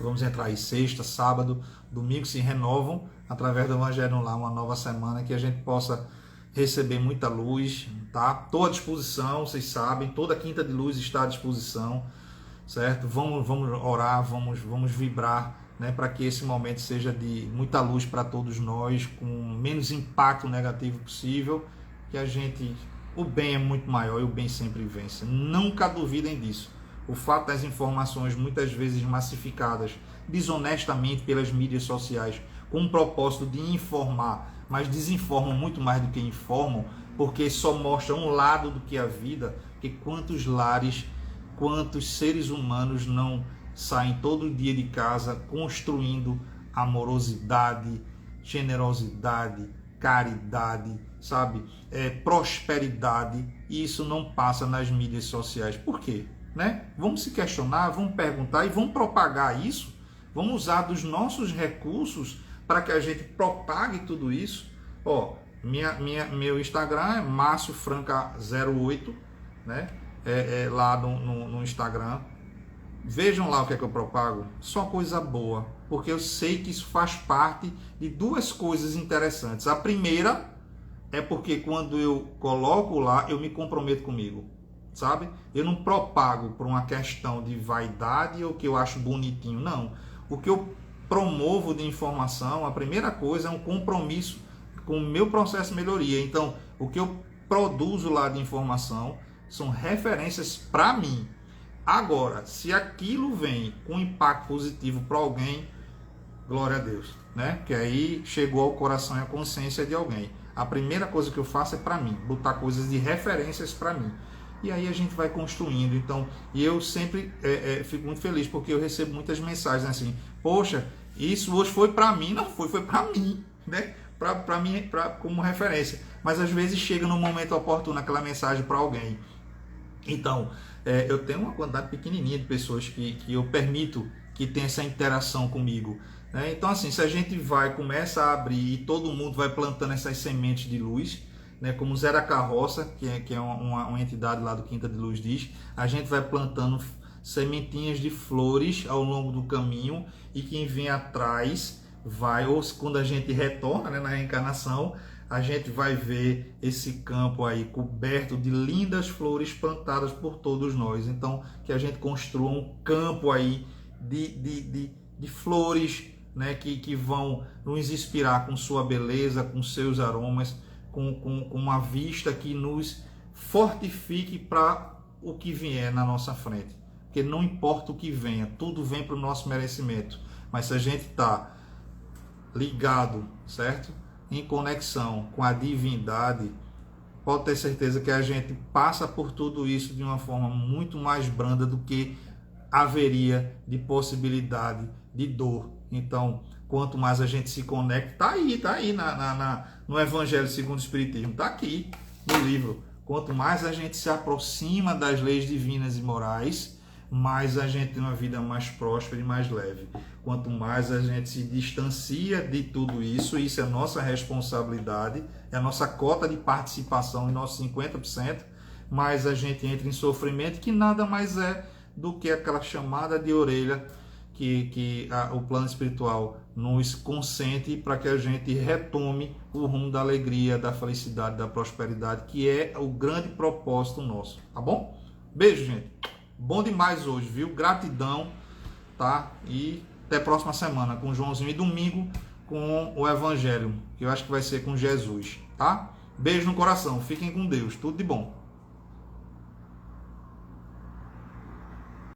Vamos entrar aí sexta, sábado, domingo, se renovam através do Evangelho lá, uma nova semana, que a gente possa receber muita luz, tá? Estou à disposição, vocês sabem, toda quinta de luz está à disposição, certo? Vamos orar, vamos vibrar, né, para que esse momento seja de muita luz para todos nós, com menos impacto negativo possível, que o bem é muito maior e o bem sempre vence. Nunca duvidem disso. O fato das informações muitas vezes massificadas desonestamente pelas mídias sociais, com o propósito de informar, mas desinformam muito mais do que informam, porque só mostram um lado do que a vida, que quantos lares, quantos seres humanos não saem todo dia de casa construindo amorosidade, generosidade, caridade, sabe? Prosperidade, e isso não passa nas mídias sociais. Por quê? Né? Vamos se questionar, vamos perguntar e vamos propagar isso. Vamos usar dos nossos recursos para que a gente propague tudo isso. Ó, meu Instagram é marciofranca08, né? Lá no Instagram. Vejam lá o que é que eu propago. Só coisa boa, porque eu sei que isso faz parte de duas coisas interessantes. A primeira é porque quando eu coloco lá, eu me comprometo comigo, sabe? Eu não propago por uma questão de vaidade ou que eu acho bonitinho, não. O que eu promovo de informação, a primeira coisa é um compromisso com o meu processo de melhoria. Então, o que eu produzo lá de informação são referências para mim. Agora, se aquilo vem com impacto positivo para alguém, glória a Deus, né? Que aí chegou ao coração e à consciência de alguém. A primeira coisa que eu faço é para mim, botar coisas de referências para mim. E aí a gente vai construindo. Então, e eu sempre fico muito feliz, porque eu recebo muitas mensagens assim: poxa, isso hoje foi para mim. Não foi para mim, né? Para mim, como referência. Mas às vezes chega no momento oportuno aquela mensagem para alguém. Então, eu tenho uma quantidade pequenininha de pessoas que eu permito que tenha essa interação comigo, né? Então, assim, se a gente começa a abrir e todo mundo vai plantando essas sementes de luz, né, como Zera Carroça, que é uma entidade lá do Quinta de Luz, diz, a gente vai plantando sementinhas de flores ao longo do caminho, e quem vem atrás vai, ou quando a gente retorna, né, na reencarnação, a gente vai ver esse campo aí coberto de lindas flores plantadas por todos nós. Então, que a gente construa um campo aí de flores, né, que vão nos inspirar com sua beleza, com seus aromas, com uma vista que nos fortifique para o que vier na nossa frente. Porque não importa o que venha, tudo vem para o nosso merecimento. Mas se a gente está ligado, certo? Em conexão com a divindade, pode ter certeza que a gente passa por tudo isso de uma forma muito mais branda do que haveria de possibilidade de dor. Então, quanto mais a gente se conecta, tá aí no Evangelho segundo o Espiritismo, tá aqui no livro. Quanto mais a gente se aproxima das leis divinas e morais, mais a gente tem uma vida mais próspera e mais leve. Quanto mais a gente se distancia de tudo isso, isso é nossa responsabilidade, é a nossa cota de participação, em nossos 50%, mais a gente entra em sofrimento, que nada mais é do que aquela chamada de orelha que o plano espiritual nos consente para que a gente retome o rumo da alegria, da felicidade, da prosperidade, que é o grande propósito nosso, tá bom? Beijo, gente. Bom demais hoje, viu? Gratidão, tá? E até a próxima semana com o Joãozinho, e domingo com o Evangelho, que eu acho que vai ser com Jesus, tá? Beijo no coração, fiquem com Deus, tudo de bom.